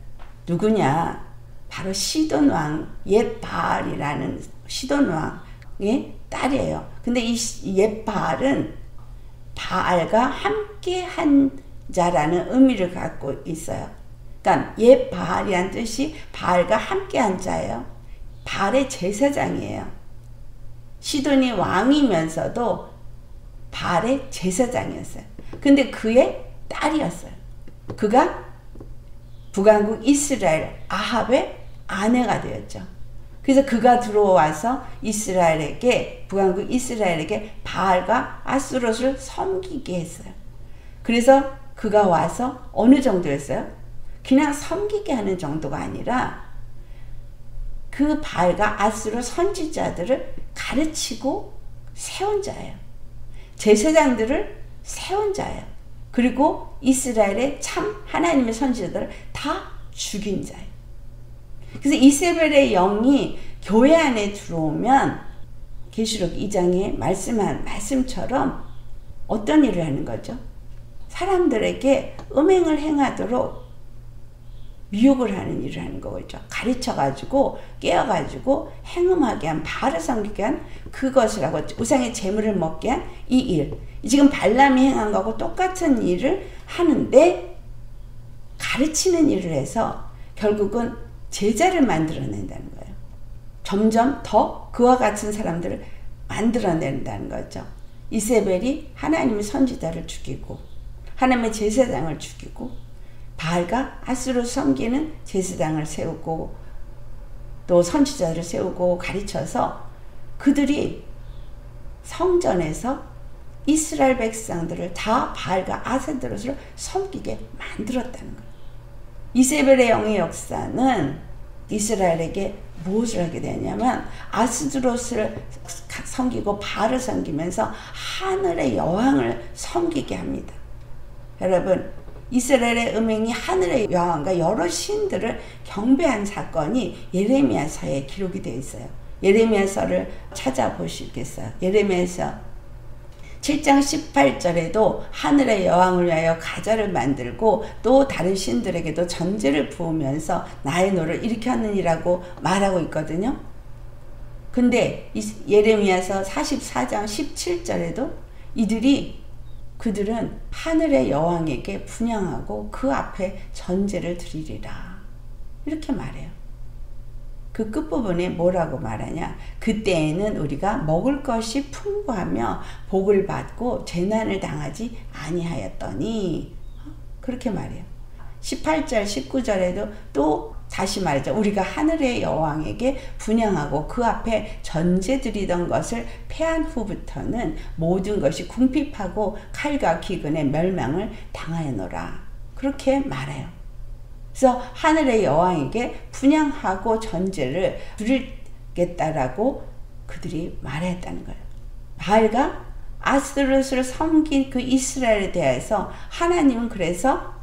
누구냐? 바로 시돈 왕 옛 바알이라는 시돈 왕의 딸이에요. 근데 이 옛 바알은 바알과 함께 한 자라는 의미를 갖고 있어요. 그러니까 옛 바알이란 뜻이 바알과 함께 한 자예요. 바알의 제사장이에요. 시돈이 왕이면서도 바알의 제사장이었어요. 근데 그의 딸이었어요. 그가 북왕국 이스라엘 아합의 아내가 되었죠. 그래서 그가 들어와서 북왕국 이스라엘에게 바알과 아스롯을 섬기게 했어요. 그래서 그가 와서 어느 정도였어요? 그냥 섬기게 하는 정도가 아니라 그 바알과 아스롯 선지자들을 가르치고 세운 자예요. 제사장들을 세운 자예요. 그리고 이스라엘의 참 하나님의 선지자들을 다 죽인 자예요. 그래서 이세벨의 영이 교회 안에 들어오면 계시록 2장에 말씀한 말씀처럼 어떤 일을 하는 거죠? 사람들에게 음행을 행하도록 미혹을 하는 일을 하는 거죠. 가르쳐가지고 깨어가지고 행음하게 한, 바알을 섬기게 한 그것을 하고 우상의 제물을 먹게 한 이 일. 지금 발람이 행한 거하고 똑같은 일을 하는데 가르치는 일을 해서 결국은 제자를 만들어낸다는 거예요. 점점 더 그와 같은 사람들을 만들어낸다는 거죠. 이세벨이 하나님의 선지자를 죽이고 하나님의 제사장을 죽이고 바알과 아스로 섬기는 제사장을 세우고 또 선지자들을 세우고 가르쳐서 그들이 성전에서 이스라엘 백성들을 다 바알과 아세드롯을 섬기게 만들었다는 거예요. 이세벨의 영의 역사는 이스라엘에게 무엇을 하게 되냐면 아스드롯을 섬기고 바알을 섬기면서 하늘의 여왕을 섬기게 합니다. 여러분, 이스라엘의 음행이 하늘의 여왕과 여러 신들을 경배한 사건이 예레미야서에 기록이 되어 있어요. 예레미야서를 찾아보시겠어요? 예레미야서 7장 18절에도 하늘의 여왕을 위하여 가자를 만들고 또 다른 신들에게도 전제를 부으면서 나의 노를 일으켰느니라고 말하고 있거든요. 근데 예레미야서 44장 17절에도 그들은 하늘의 여왕에게 분향하고 그 앞에 전제를 드리리라 이렇게 말해요. 그 끝부분에 뭐라고 말하냐? 그때에는 우리가 먹을 것이 풍부하며 복을 받고 재난을 당하지 아니하였더니 그렇게 말해요. 18절 19절에도 또 다시 말하죠. 우리가 하늘의 여왕에게 분향하고 그 앞에 전제 드리던 것을 패한 후부터는 모든 것이 궁핍하고 칼과 기근의 멸망을 당하였노라. 그렇게 말해요. 그래서 하늘의 여왕에게 분향하고 전제를 드리겠다라고 그들이 말했다는 거예요. 바알과 아스드롯을 섬긴 그 이스라엘에 대해서 하나님은 그래서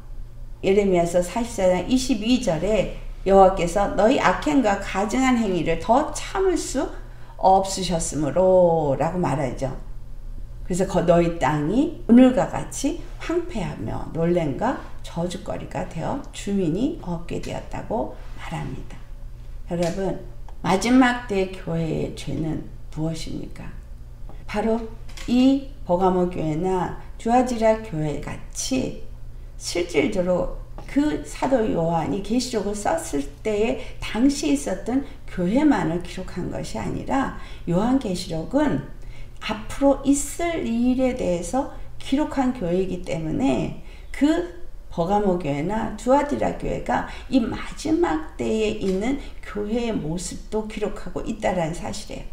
예레미야서 44장 22절에 여호와께서 너희 악행과 가증한 행위를 더 참을 수 없으셨으므로 라고 말하죠. 그래서 너희 땅이 오늘과 같이 황폐하며 놀램과 저주거리가 되어 주민이 없게 되었다고 말합니다. 여러분, 마지막 때 교회의 죄는 무엇입니까? 바로 이 버가모 교회나 주아지라 교회 같이 실질적으로 그 사도 요한이 계시록을 썼을 때에 당시 있었던 교회만을 기록한 것이 아니라 요한계시록은 앞으로 있을 일에 대해서 기록한 교회이기 때문에 그 버가모 교회나 두아디라 교회가 이 마지막 때에 있는 교회의 모습도 기록하고 있다는 사실이에요.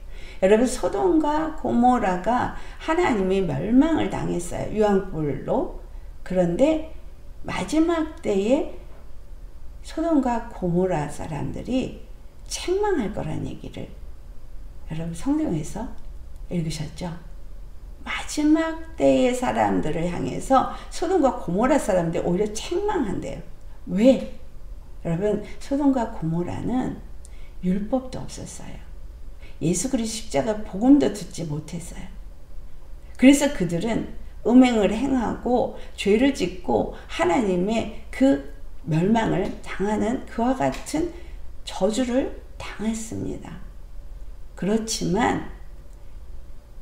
여러분, 소돔과 고모라가 하나님의 멸망을 당했어요. 유황불로. 그런데 마지막 때에 소돔과 고모라 사람들이 책망할 거란 얘기를 여러분 성경에서 읽으셨죠? 마지막 때의 사람들을 향해서 소돔과 고모라 사람들이 오히려 책망한대요. 왜? 여러분, 소돔과 고모라는 율법도 없었어요. 예수 그리스도 십자가 복음도 듣지 못했어요. 그래서 그들은 음행을 행하고 죄를 짓고 하나님의 그 멸망을 당하는 그와 같은 저주를 당했습니다. 그렇지만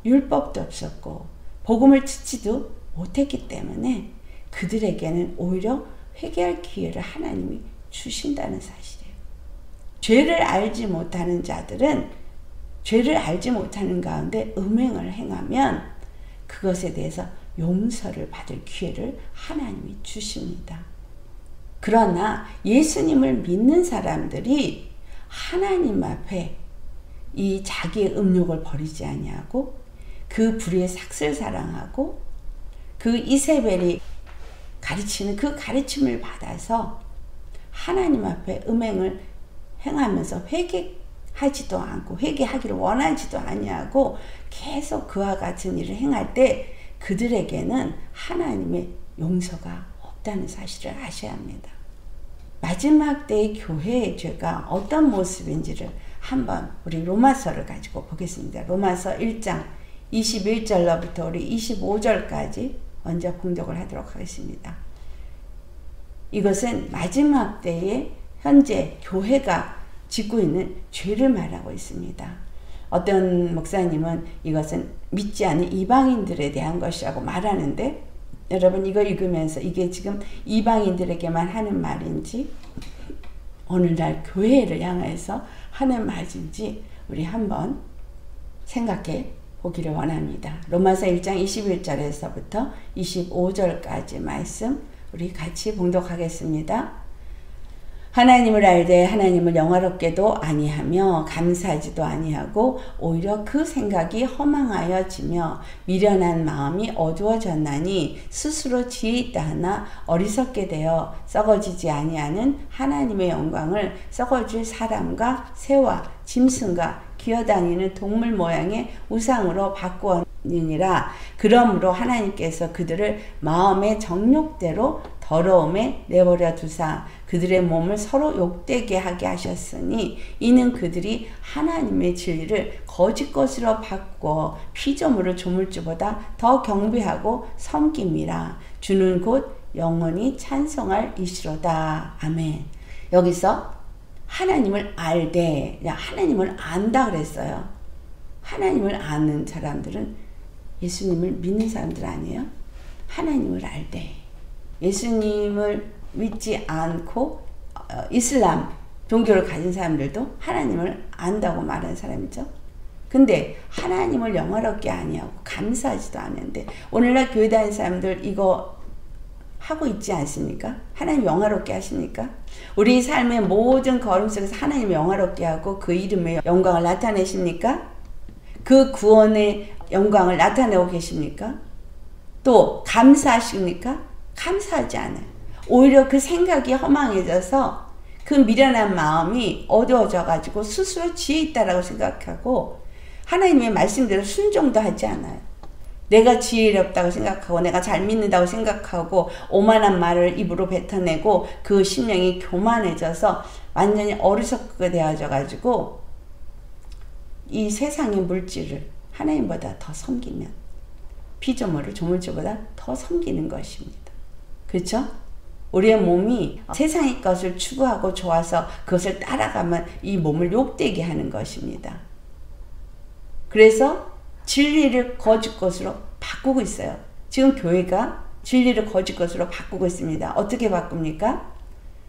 율법도 없었고 복음을 듣지도 못했기 때문에 그들에게는 오히려 회개할 기회를 하나님이 주신다는 사실이에요. 죄를 알지 못하는 자들은 죄를 알지 못하는 가운데 음행을 행하면 그것에 대해서 용서를 받을 기회를 하나님이 주십니다. 그러나 예수님을 믿는 사람들이 하나님 앞에 이 자기의 음욕을 버리지 아니하고 그 불의의 삭슬 사랑하고 그 이세벨이 가르치는 그 가르침을 받아서 하나님 앞에 음행을 행하면서 회개하지도 않고 회개하기를 원하지도 아니하고 계속 그와 같은 일을 행할 때 그들에게는 하나님의 용서가 없다는 사실을 아셔야 합니다. 마지막 때의 교회의 죄가 어떤 모습인지를 한번 우리 로마서를 가지고 보겠습니다. 로마서 1장 21절로부터 우리 25절까지 먼저 봉독을 하도록 하겠습니다. 이것은 마지막 때에 현재 교회가 짓고 있는 죄를 말하고 있습니다. 어떤 목사님은 이것은 믿지 않는 이방인들에 대한 것이라고 말하는데, 여러분 이거 읽으면서 이게 지금 이방인들에게만 하는 말인지 오늘날 교회를 향해서 하는 말인지 우리 한번 생각해 보기를 원합니다. 로마서 1장 21절에서부터 25절까지 말씀 우리 같이 봉독하겠습니다. 하나님을 알되 하나님을 영화롭게도 아니하며 감사하지도 아니하고 오히려 그 생각이 허망하여지며 미련한 마음이 어두워졌나니 스스로 지혜 있다 하나 어리석게 되어 썩어지지 아니하는 하나님의 영광을 썩어질 사람과 새와 짐승과 기어다니는 동물 모양의 우상으로 바꾸었느니라. 그러므로 하나님께서 그들을 마음의 정욕대로 더러움에 내버려 두사 그들의 몸을 서로 욕되게 하게 하셨으니 이는 그들이 하나님의 진리를 거짓 것으로 바꾸어 피조물을 조물주보다 더 경배하고 섬김이라. 주는 곧 영원히 찬송할 이시로다. 아멘. 여기서 하나님을 알되, 하나님을 안다 그랬어요. 하나님을 아는 사람들은 예수님을 믿는 사람들 아니에요? 하나님을 알되. 예수님을 믿지 않고 이슬람 종교를 가진 사람들도 하나님을 안다고 말하는 사람이죠. 근데 하나님을 영화롭게 아니하고 감사하지도 않는데 오늘날 교회 다니는 사람들 이거 하고 있지 않습니까? 하나님 영화롭게 하십니까? 우리 삶의 모든 걸음 속에서 하나님 영화롭게 하고 그 이름의 영광을 나타내십니까? 그 구원의 영광을 나타내고 계십니까? 또 감사하십니까? 감사하지 않아요. 오히려 그 생각이 허망해져서 그 미련한 마음이 어두워져 가지고 스스로 지혜 있다라고 생각하고 하나님의 말씀대로 순종도 하지 않아요. 내가 지혜롭다고 생각하고 내가 잘 믿는다고 생각하고 오만한 말을 입으로 뱉어내고 그 심령이 교만해져서 완전히 어리석게 되어져 가지고 이 세상의 물질을 하나님보다 더 섬기면 피조물을 조물주보다 더 섬기는 것입니다. 그렇죠? 우리의 몸이 세상의 것을 추구하고 좋아서 그것을 따라가면 이 몸을 욕되게 하는 것입니다. 그래서 진리를 거짓 것으로 바꾸고 있어요. 지금 교회가 진리를 거짓 것으로 바꾸고 있습니다. 어떻게 바꿉니까?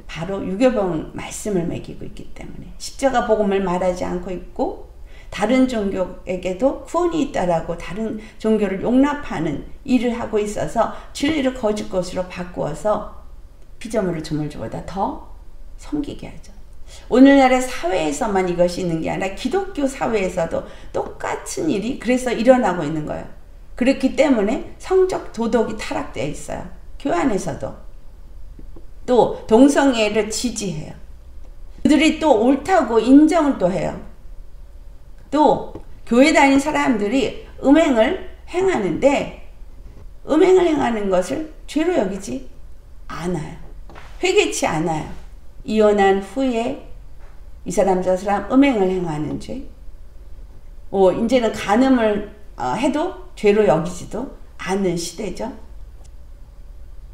바로 유교병 말씀을 매기고 있기 때문에 십자가 복음을 말하지 않고 있고 다른 종교에게도 구원이 있다라고 다른 종교를 용납하는 일을 하고 있어서 진리를 거짓 것으로 바꾸어서 피조물을 조물주보다 더 섬기게 하죠. 오늘날의 사회에서만 이것이 있는 게 아니라 기독교 사회에서도 똑같은 일이 그래서 일어나고 있는 거예요. 그렇기 때문에 성적 도덕이 타락되어 있어요. 교회 안에서도. 또 동성애를 지지해요. 그들이 또 옳다고 인정을 또 해요. 또 교회 다니는 사람들이 음행을 행하는데 음행을 행하는 것을 죄로 여기지 않아요. 회개치 않아요. 이혼한 후에 이 사람 저 사람 음행을 행하는 죄. 이제는 간음을 해도 죄로 여기지도 않는 시대죠.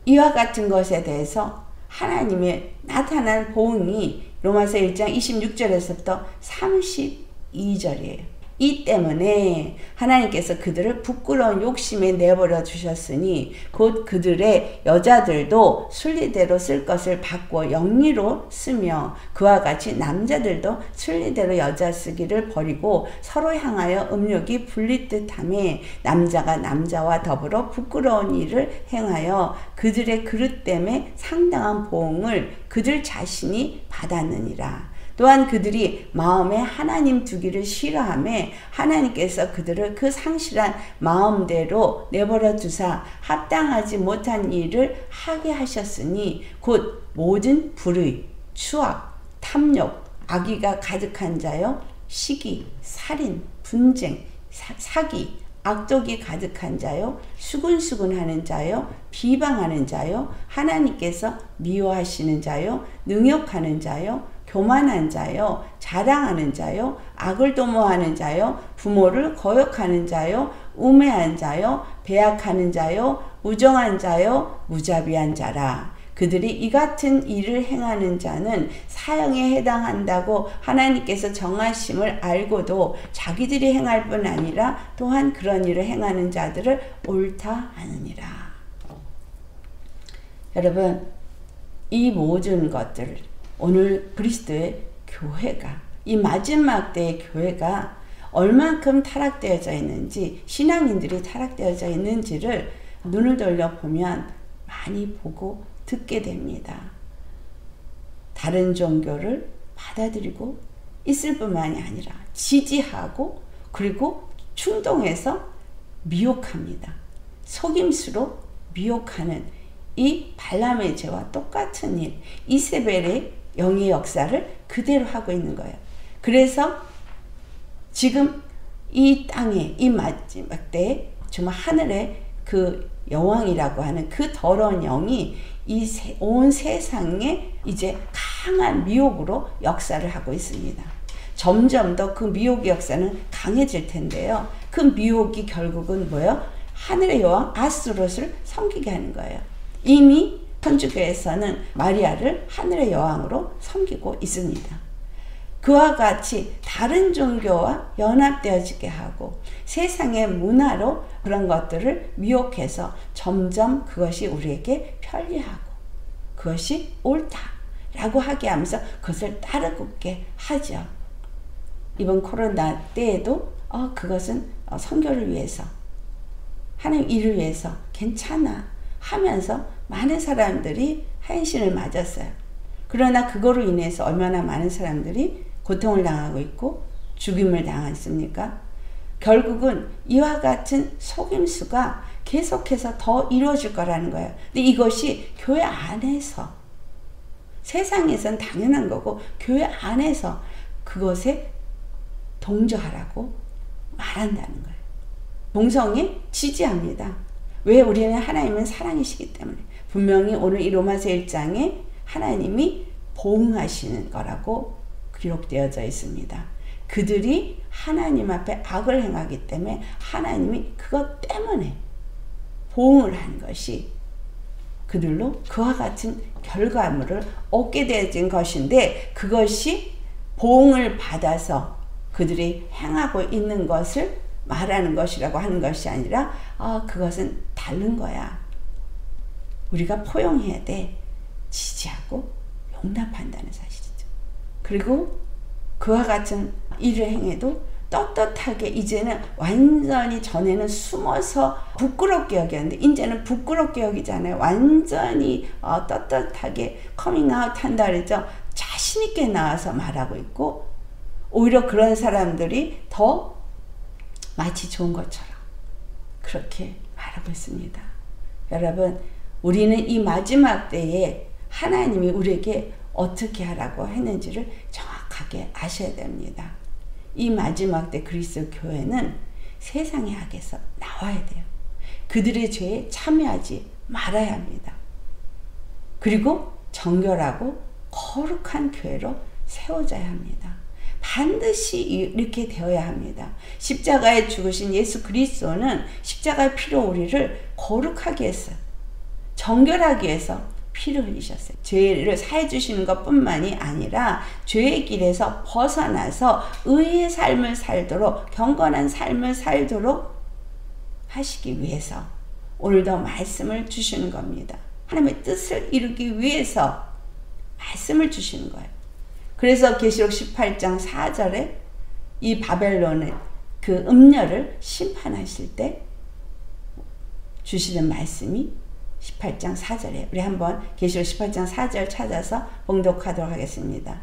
이와 같은 것에 대해서 하나님의 나타난 보응이 로마서 1장 26절에서부터 32절이에요. 이 때문에 하나님께서 그들을 부끄러운 욕심에 내버려 주셨으니 곧 그들의 여자들도 순리대로 쓸 것을 바꾸어 영리로 쓰며 그와 같이 남자들도 순리대로 여자 쓰기를 버리고 서로 향하여 음욕이 불릴 듯하며 남자가 남자와 더불어 부끄러운 일을 행하여 그들의 그릇 때문에 상당한 보응을 그들 자신이 받았느니라. 또한 그들이 마음에 하나님 두기를 싫어하며 하나님께서 그들을 그 상실한 마음대로 내버려 두사 합당하지 못한 일을 하게 하셨으니 곧 모든 불의, 추악, 탐욕, 악의가 가득한 자요 시기, 살인, 분쟁, 사기, 악독이 가득한 자요 수군수군하는 자요 비방하는 자요 하나님께서 미워하시는 자요 능욕하는 자요 교만한 자요, 자랑하는 자요, 악을 도모하는 자요, 부모를 거역하는 자요, 우매한 자요, 배약하는 자요, 무정한 자요, 무자비한 자라. 그들이 이 같은 일을 행하는 자는 사형에 해당한다고 하나님께서 정하심을 알고도 자기들이 행할 뿐 아니라 또한 그런 일을 행하는 자들을 옳다 하느니라. 여러분, 이 모든 것들을 오늘 그리스도의 교회가 이 마지막 때의 교회가 얼만큼 타락되어져 있는지 신앙인들이 타락되어져 있는지를 눈을 돌려보면 많이 보고 듣게 됩니다. 다른 종교를 받아들이고 있을 뿐만이 아니라 지지하고 그리고 충동해서 미혹합니다. 속임수로 미혹하는 이 발람의 죄와 똑같은 일, 이세벨의 영의 역사를 그대로 하고 있는 거예요. 그래서 지금 이 땅에 이 마지막 때에 정말 하늘의 그 여왕이라고 하는 그 더러운 영이 이 온 세상에 이제 강한 미혹으로 역사를 하고 있습니다. 점점 더 그 미혹의 역사는 강해질 텐데요. 그 미혹이 결국은 뭐예요? 하늘의 여왕 아스토롯을 섬기게 하는 거예요. 이미 천주교에서는 마리아를 하늘의 여왕으로 섬기고 있습니다. 그와 같이 다른 종교와 연합되어지게 하고 세상의 문화로 그런 것들을 미혹해서 점점 그것이 우리에게 편리하고 그것이 옳다라고 하게 하면서 그것을 따르게 하죠. 이번 코로나 때에도 그것은 선교를 위해서 하나님 일을 위해서 괜찮아 하면서 많은 사람들이 한신을 맞았어요. 그러나 그거로 인해서 얼마나 많은 사람들이 고통을 당하고 있고 죽임을 당했습니까? 결국은 이와 같은 속임수가 계속해서 더 이루어질 거라는 거예요. 근데 이것이 교회 안에서 세상에선 당연한 거고 교회 안에서 그것에 동조하라고 말한다는 거예요. 동성애 지지합니다. 왜? 우리는 하나님은 사랑이시기 때문에. 분명히 오늘 이 로마서 1장에 하나님이 보응하시는 거라고 기록되어져 있습니다. 그들이 하나님 앞에 악을 행하기 때문에 하나님이 그것 때문에 보응을 한 것이 그들로 그와 같은 결과물을 얻게 되어진 것인데 그것이 보응을 받아서 그들이 행하고 있는 것을 말하는 것이라고 하는 것이 아니라 그것은 다른 거야. 우리가 포용해야 돼. 지지하고 용납한다는 사실이죠. 그리고 그와 같은 일을 행해도 떳떳하게 이제는 완전히 전에는 숨어서 부끄럽게 여겼는데 이제는 부끄럽게 여기잖아요. 완전히 떳떳하게 커밍아웃 한다 그러죠. 자신 있게 나와서 말하고 있고 오히려 그런 사람들이 더 마치 좋은 것처럼 그렇게 말하고 있습니다. 여러분, 우리는 이 마지막 때에 하나님이 우리에게 어떻게 하라고 했는지를 정확하게 아셔야 됩니다. 이 마지막 때 그리스도 교회는 세상의 악에서 나와야 돼요. 그들의 죄에 참여하지 말아야 합니다. 그리고 정결하고 거룩한 교회로 세워져야 합니다. 반드시 이렇게 되어야 합니다. 십자가에 죽으신 예수 그리스도는 십자가의 피로 우리를 거룩하게 했어요. 정결하게 해서 피를 흘리셨어요. 죄를 사해 주시는 것뿐만이 아니라 죄의 길에서 벗어나서 의의 삶을 살도록 경건한 삶을 살도록 하시기 위해서 오늘도 말씀을 주시는 겁니다. 하나님의 뜻을 이루기 위해서 말씀을 주시는 거예요. 그래서 계시록 18장 4절에 이 바벨론의 그 음녀를 심판하실 때 주시는 말씀이 18장 4절에 우리 한번 계시록 18장 4절 찾아서 봉독하도록 하겠습니다.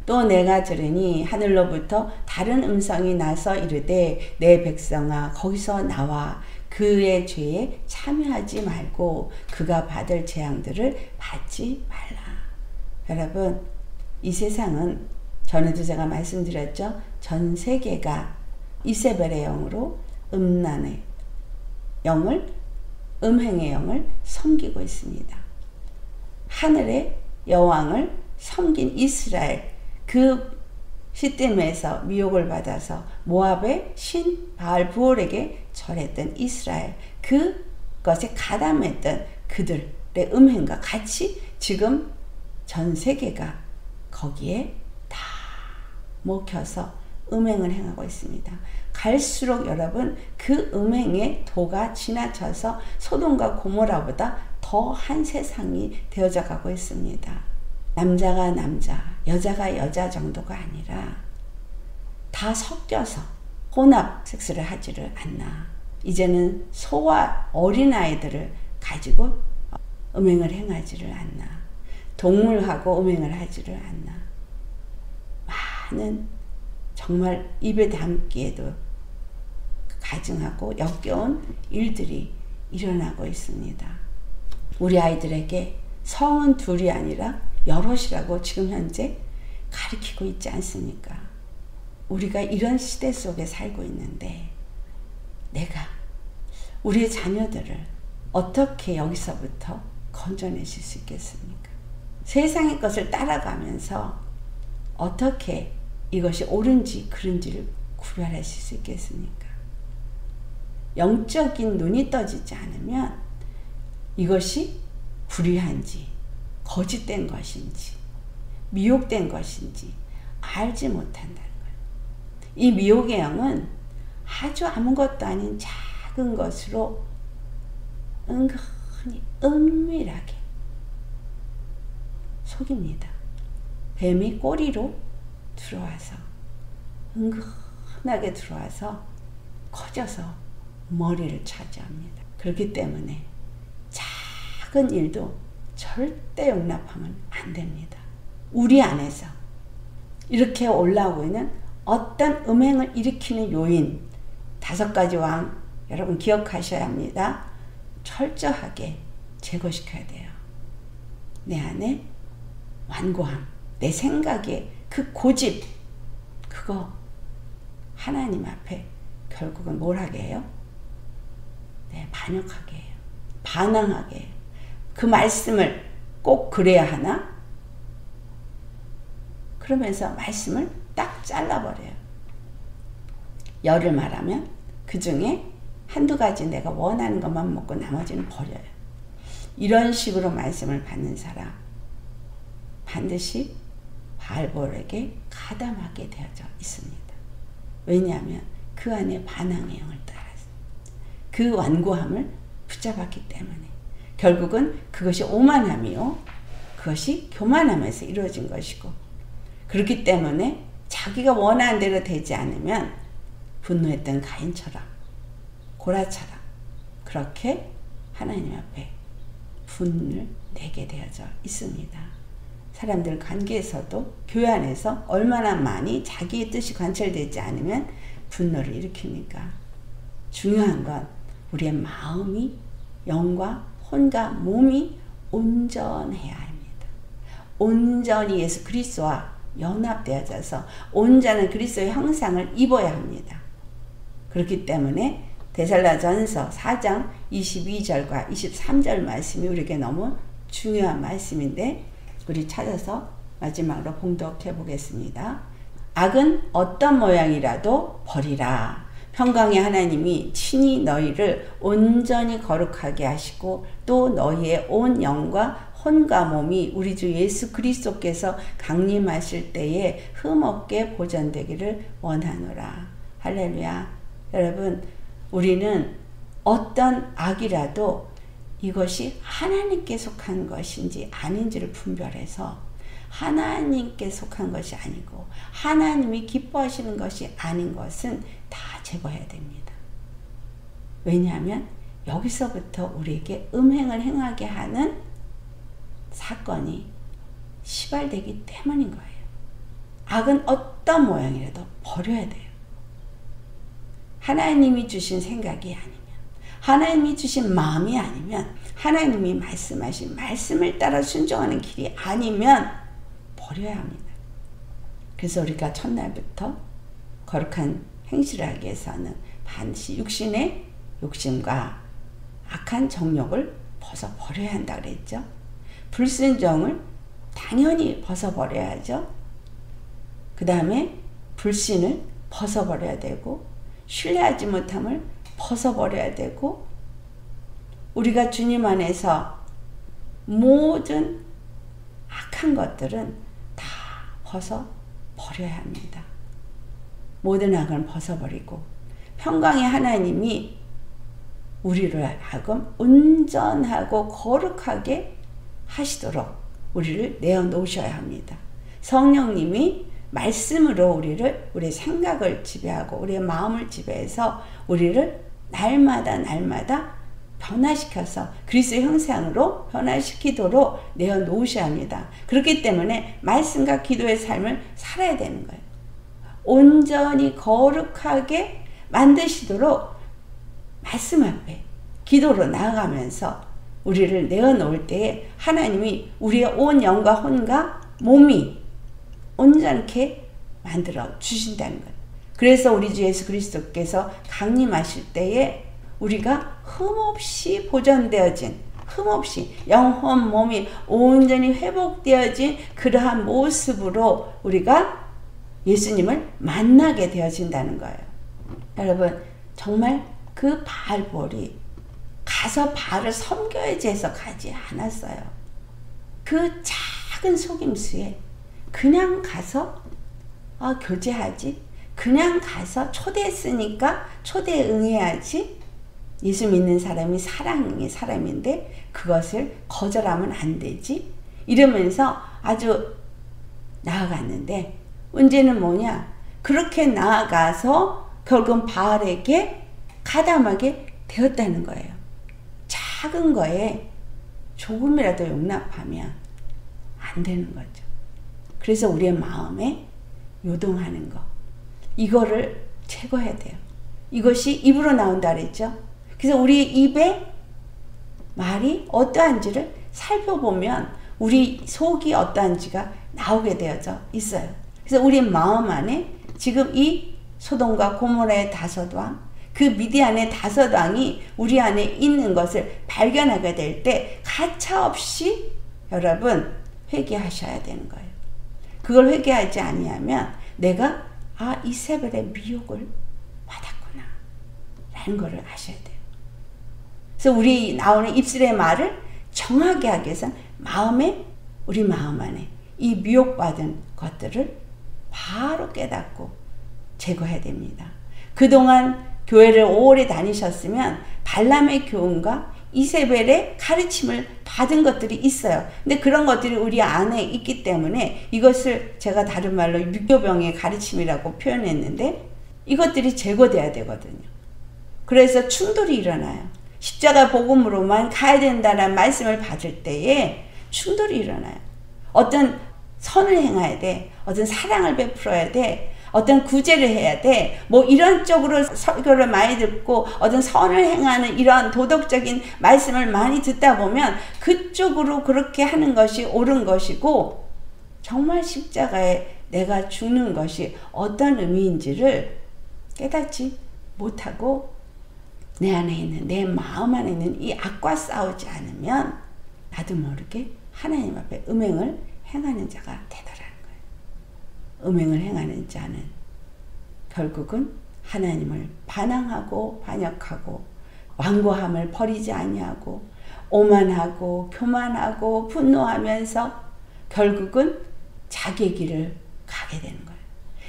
또 내가 들으니 하늘로부터 다른 음성이 나서 이르되 내 백성아 거기서 나와 그의 죄에 참여하지 말고 그가 받을 재앙들을 받지 말라. 여러분, 이 세상은 전에도 제가 말씀드렸죠. 전 세계가 이세벨의 영으로 음란의 영을 음행의 영을 섬기고 있습니다. 하늘의 여왕을 섬긴 이스라엘 그 시딤에서 미혹을 받아서 모압의 신 바알 부올에게 절했던 이스라엘 그것에 가담했던 그들의 음행과 같이 지금 전 세계가 거기에 다 먹혀서 음행을 행하고 있습니다. 갈수록 여러분 그 음행의 도가 지나쳐서 소돔과 고모라보다 더한 세상이 되어져 가고 있습니다. 남자가 남자, 여자가 여자 정도가 아니라 다 섞여서 혼합 섹스를 하지를 않나. 이제는 소와 어린아이들을 가지고 음행을 행하지를 않나. 동물하고 음행을 하지를 않나. 많은 정말 입에 담기에도 가증하고 역겨운 일들이 일어나고 있습니다. 우리 아이들에게 성은 둘이 아니라 여럿이라고 지금 현재 가르치고 있지 않습니까? 우리가 이런 시대 속에 살고 있는데 내가 우리의 자녀들을 어떻게 여기서부터 건져내실 수 있겠습니까? 세상의 것을 따라가면서 어떻게 이것이 옳은지 그른지를 구별하실 수 있겠습니까? 영적인 눈이 떠지지 않으면 이것이 불의한지 거짓된 것인지 미혹된 것인지 알지 못한다는 거예요. 이 미혹의 영은 아주 아무것도 아닌 작은 것으로 은근히 은밀하게 속입니다. 뱀이 꼬리로 들어와서 은근하게 들어와서 커져서 머리를 차지합니다. 그렇기 때문에 작은 일도 절대 용납하면 안 됩니다. 우리 안에서 이렇게 올라오고 있는 어떤 음행을 일으키는 요인 5가지 왕 여러분 기억하셔야 합니다. 철저하게 제거시켜야 돼요. 내 안에 완고함, 내 생각에 그 고집, 그거 하나님 앞에 결국은 뭘 하게 해요? 네, 반역하게 해요. 반항하게 해요. 그 말씀을 꼭 그래야 하나? 그러면서 말씀을 딱 잘라버려요. 열을 말하면 그 중에 한두 가지 내가 원하는 것만 먹고 나머지는 버려요. 이런 식으로 말씀을 받는 사람 반드시 바알볼에게 가담하게 되어져 있습니다. 왜냐하면 그 안에 반항의 영을 따라서 그 완고함을 붙잡았기 때문에 결국은 그것이 오만함이요. 그것이 교만함에서 이루어진 것이고 그렇기 때문에 자기가 원하는 대로 되지 않으면 분노했던 가인처럼 고라처럼 그렇게 하나님 앞에 분을 내게 되어져 있습니다. 사람들 관계에서도 교회 안에서 얼마나 많이 자기의 뜻이 관철되지 않으면 분노를 일으킵니까? 중요한 건 우리의 마음이 영과 혼과 몸이 온전해야 합니다. 온전히 예수 그리스도와 연합되어져서 온전한 그리스도의 형상을 입어야 합니다. 그렇기 때문에 데살로니가전서 4장 22절과 23절 말씀이 우리에게 너무 중요한 말씀인데 우리 찾아서 마지막으로 봉독해 보겠습니다. 악은 어떤 모양이라도 버리라. 평강의 하나님이 친히 너희를 온전히 거룩하게 하시고 또 너희의 온 영과 혼과 몸이 우리 주 예수 그리스도께서 강림하실 때에 흠없게 보존되기를 원하노라. 할렐루야. 여러분 우리는 어떤 악이라도 이것이 하나님께 속한 것인지 아닌지를 분별해서 하나님께 속한 것이 아니고 하나님이 기뻐하시는 것이 아닌 것은 다 제거해야 됩니다. 왜냐하면 여기서부터 우리에게 음행을 행하게 하는 사건이 시발되기 때문인 거예요. 악은 어떤 모양이라도 버려야 돼요. 하나님이 주신 생각이 아니면 하나님이 주신 마음이 아니면 하나님이 말씀하신 말씀을 따라 순종하는 길이 아니면 버려야 합니다. 그래서 우리가 첫날부터 거룩한 행실을 하기 위해서는 반드시 육신의 욕심과 악한 정욕을 벗어버려야 한다 그랬죠. 불순종을 당연히 벗어버려야죠. 그 다음에 불신을 벗어버려야 되고 신뢰하지 못함을 벗어버려야 되고 우리가 주님 안에서 모든 악한 것들은 다 벗어버려야 합니다. 모든 악을 벗어버리고 평강의 하나님이 우리를 하여금 온전하고 거룩하게 하시도록 우리를 내어놓으셔야 합니다. 성령님이 말씀으로 우리의 생각을 지배하고 우리의 마음을 지배해서 우리를 날마다 변화시켜서 그리스도의 형상으로 변화시키도록 내어놓으셔야 합니다. 그렇기 때문에 말씀과 기도의 삶을 살아야 되는 거예요. 온전히 거룩하게 만드시도록 말씀 앞에 기도로 나아가면서 우리를 내어놓을 때에 하나님이 우리의 온 영과 혼과 몸이 온전케 만들어 주신다는 거예요. 그래서 우리 주 예수 그리스도께서 강림하실 때에 우리가 흠없이 보존되어진, 흠없이 영혼 몸이 온전히 회복되어진 그러한 모습으로 우리가 예수님을 만나게 되어진다는 거예요. 여러분, 정말 그 바알볼이 가서 바알을 섬겨야지 해서 가지 않았어요. 그 작은 속임수에 그냥 가서 교제하지, 그냥 가서 초대했으니까 초대에 응해야지, 예수 믿는 사람이 사랑의 사람인데 그것을 거절하면 안 되지, 이러면서 아주 나아갔는데 문제는 뭐냐? 그렇게 나아가서 결국 바알에게 가담하게 되었다는 거예요. 작은 거에 조금이라도 용납하면 안 되는 거죠. 그래서 우리의 마음에 요동하는 거, 이거를 제거해야 돼요. 이것이 입으로 나온다 그랬죠. 그래서 우리 입에 말이 어떠한지를 살펴보면 우리 속이 어떠한지가 나오게 되어져 있어요. 그래서 우리 마음 안에 지금 이 소돔과 고모라의 다섯왕, 그 미디안의 다섯왕이 우리 안에 있는 것을 발견하게 될 때 가차없이 여러분 회개하셔야 되는 거예요. 그걸 회개하지 아니하면 내가 이세벨의 미혹을 받았구나 라는 것을 아셔야 돼요. 그래서 우리 나오는 입술의 말을 정하게 하기 위해서 우리 마음 안에 이 미혹받은 것들을 바로 깨닫고 제거해야 됩니다. 그동안 교회를 오래 다니셨으면 발람의 교훈과 이세벨의 가르침을 받은 것들이 있어요. 근데 그런 것들이 우리 안에 있기 때문에 이것을 제가 다른 말로 유교병의 가르침이라고 표현했는데 이것들이 제거돼야 되거든요. 그래서 충돌이 일어나요. 십자가 복음으로만 가야 된다는 말씀을 받을 때에 충돌이 일어나요. 어떤 선을 행해야 돼. 어떤 사랑을 베풀어야 돼. 어떤 구제를 해야 돼. 이런 쪽으로 설교를 많이 듣고 어떤 선을 행하는 이런 도덕적인 말씀을 많이 듣다 보면 그쪽으로 그렇게 하는 것이 옳은 것이고, 정말 십자가에 내가 죽는 것이 어떤 의미인지를 깨닫지 못하고 내 안에 있는, 내 마음 안에 있는 이 악과 싸우지 않으면 나도 모르게 하나님 앞에 음행을 행하는 자가 되더라는 거예요. 음행을 행하는 자는 결국은 하나님을 반항하고 반역하고 완고함을 버리지 아니하고 오만하고 교만하고 분노하면서 결국은 자기 길을 가게 되는 거예요.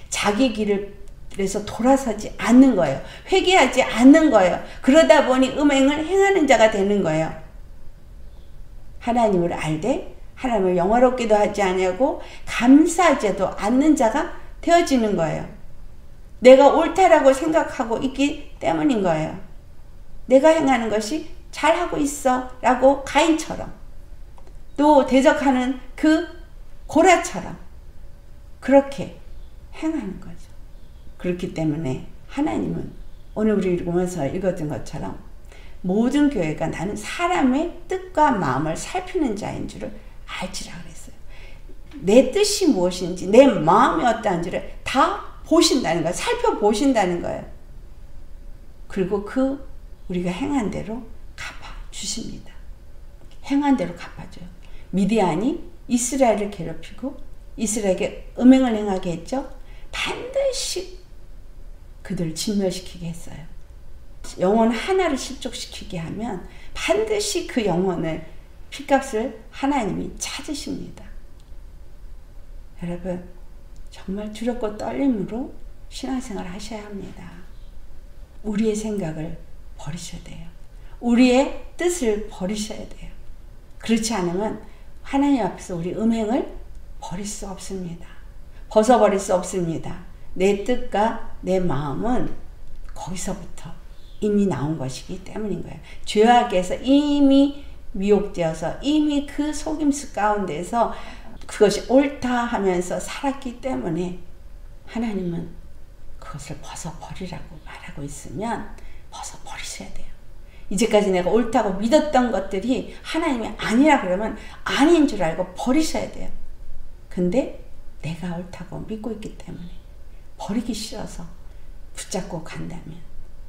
자기 길을 그래서 돌아서지 않는 거예요. 회개하지 않는 거예요. 그러다 보니 음행을 행하는 자가 되는 거예요. 하나님을 알되 하나님을 영화롭게도 하지 아니하고 감사하지도 않는 자가 되어지는 거예요. 내가 옳다라고 생각하고 있기 때문인 거예요. 내가 행하는 것이 잘하고 있어 라고 가인처럼, 또 대적하는 그 고라처럼 그렇게 행하는 거죠. 그렇기 때문에 하나님은 오늘 우리 읽으면서 읽었던 것처럼 모든 교회가 나는 사람의 뜻과 마음을 살피는 자인 줄을 알지라 그랬어요. 내 뜻이 무엇인지, 내 마음이 어떠한지를 다 보신다는 거예요. 살펴보신다는 거예요. 그리고 우리가 행한 대로 갚아주십니다. 행한 대로 갚아줘요. 미디안이 이스라엘을 괴롭히고 이스라엘에게 음행을 행하게 했죠. 반드시 그들을 진멸시키게 했어요. 영혼 하나를 실족시키게 하면 반드시 그 영혼을 핏값을 하나님이 찾으십니다. 여러분, 정말 두렵고 떨림으로 신앙생활을 하셔야 합니다. 우리의 생각을 버리셔야 돼요. 우리의 뜻을 버리셔야 돼요. 그렇지 않으면 하나님 앞에서 우리 음행을 버릴 수 없습니다. 벗어버릴 수 없습니다. 내 뜻과 내 마음은 거기서부터 이미 나온 것이기 때문인 거예요. 죄악에서 이미 미혹되어서 이미 그 속임수 가운데서 그것이 옳다 하면서 살았기 때문에 하나님은 그것을 벗어버리라고 말하고 있으면 벗어버리셔야 돼요. 이제까지 내가 옳다고 믿었던 것들이 하나님이 아니라 그러면 아닌 줄 알고 버리셔야 돼요. 근데 내가 옳다고 믿고 있기 때문에 버리기 싫어서 붙잡고 간다면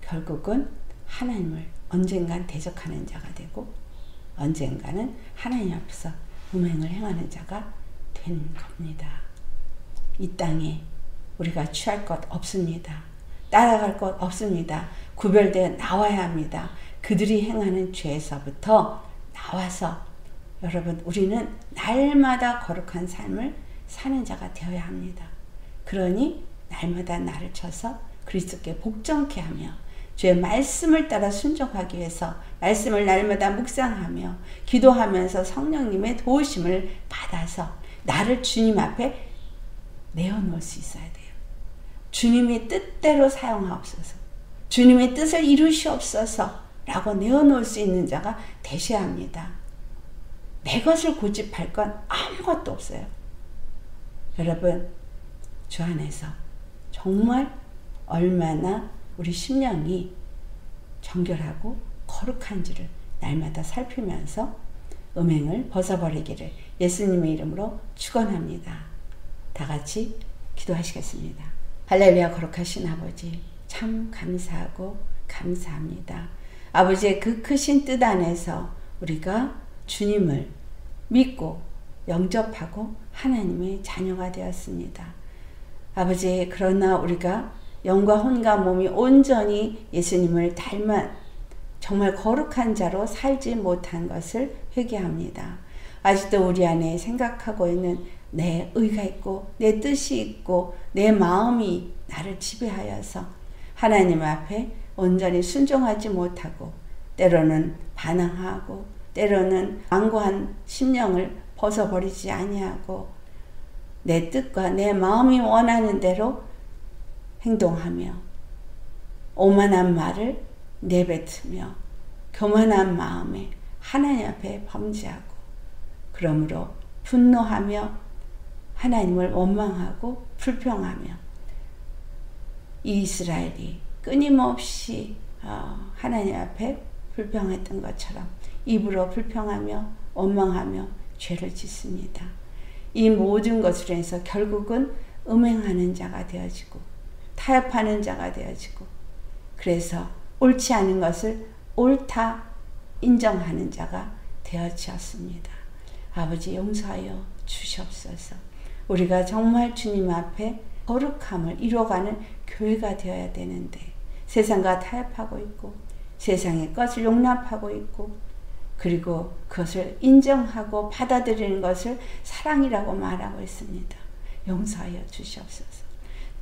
결국은 하나님을 언젠간 대적하는 자가 되고 언젠가는 하나님 앞에서 음행을 행하는 자가 되는 겁니다. 이 땅에 우리가 취할 것 없습니다. 따라갈 것 없습니다. 구별되어 나와야 합니다. 그들이 행하는 죄에서부터 나와서 여러분 우리는 날마다 거룩한 삶을 사는 자가 되어야 합니다. 그러니 날마다 나를 쳐서 그리스도께 복종케 하며 주의 말씀을 따라 순종하기 위해서 말씀을 날마다 묵상하며 기도하면서 성령님의 도우심을 받아서 나를 주님 앞에 내어놓을 수 있어야 돼요. 주님의 뜻대로 사용하옵소서. 주님의 뜻을 이루시옵소서 라고 내어놓을 수 있는 자가 되셔야 합니다. 내 것을 고집할 건 아무것도 없어요. 여러분 주 안에서 정말 얼마나 우리 심령이 정결하고 거룩한지를 날마다 살피면서 음행을 벗어버리기를 예수님의 이름으로 축원합니다. 다 같이 기도하시겠습니다. 할렐루야. 거룩하신 아버지 참 감사하고 감사합니다. 아버지의 그 크신 뜻 안에서 우리가 주님을 믿고 영접하고 하나님의 자녀가 되었습니다. 아버지 그러나 우리가 영과 혼과 몸이 온전히 예수님을 닮은 정말 거룩한 자로 살지 못한 것을 회개합니다. 아직도 우리 안에 생각하고 있는 내 의가 있고 내 뜻이 있고 내 마음이 나를 지배하여서 하나님 앞에 온전히 순종하지 못하고 때로는 반항하고 때로는 완고한 심령을 벗어버리지 아니하고 내 뜻과 내 마음이 원하는 대로 행동하며 오만한 말을 내뱉으며 교만한 마음에 하나님 앞에 범죄하고 그러므로 분노하며 하나님을 원망하고 불평하며 이스라엘이 끊임없이 하나님 앞에 불평했던 것처럼 입으로 불평하며 원망하며 죄를 짓습니다. 이 모든 것으로 해서 결국은 음행하는 자가 되어지고 타협하는 자가 되어지고 그래서 옳지 않은 것을 옳다 인정하는 자가 되어지었습니다. 아버지 용서하여 주시옵소서. 우리가 정말 주님 앞에 거룩함을 이뤄가는 교회가 되어야 되는데 세상과 타협하고 있고 세상의 것을 용납하고 있고 그리고 그것을 인정하고 받아들이는 것을 사랑이라고 말하고 있습니다. 용서하여 주시옵소서.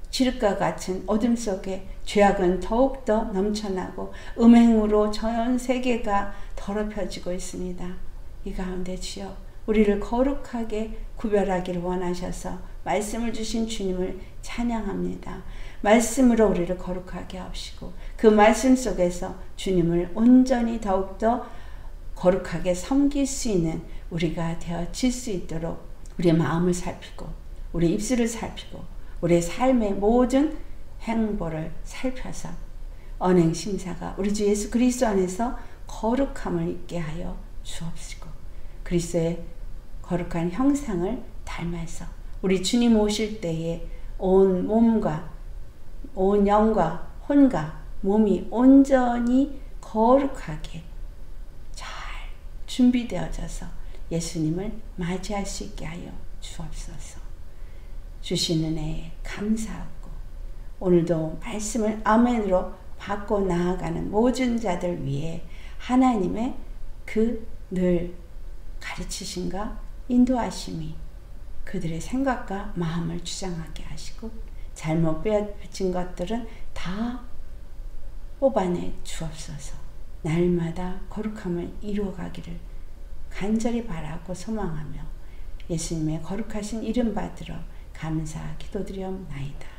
지륵과 같은 어둠 속에 죄악은 더욱더 넘쳐나고 음행으로 전 세계가 더럽혀지고 있습니다. 이 가운데 주여 우리를 거룩하게 구별하기를 원하셔서 말씀을 주신 주님을 찬양합니다. 말씀으로 우리를 거룩하게 하시고 그 말씀 속에서 주님을 온전히 더욱더 거룩하게 섬길 수 있는 우리가 되어질 수 있도록 우리의 마음을 살피고 우리 입술을 살피고 우리의 삶의 모든 행보를 살펴서 언행심사가 우리 주 예수 그리스도 안에서 거룩함을 있게 하여 주옵시고 그리스도의 거룩한 형상을 닮아서 우리 주님 오실 때에 온 몸과 온 영과 혼과 몸이 온전히 거룩하게 잘 준비되어져서 예수님을 맞이할 수 있게 하여 주옵소서. 주신 은혜에 감사하고 오늘도 말씀을 아멘으로 받고 나아가는 모든 자들 위해 하나님의 그 늘 가르치심과 인도하심이 그들의 생각과 마음을 주장하게 하시고 잘못 빼앗긴 것들은 다 뽑아내 주옵소서. 날마다 거룩함을 이루어가기를 간절히 바라고 소망하며 예수님의 거룩하신 이름 받들어 감사 기도드리옵나이다.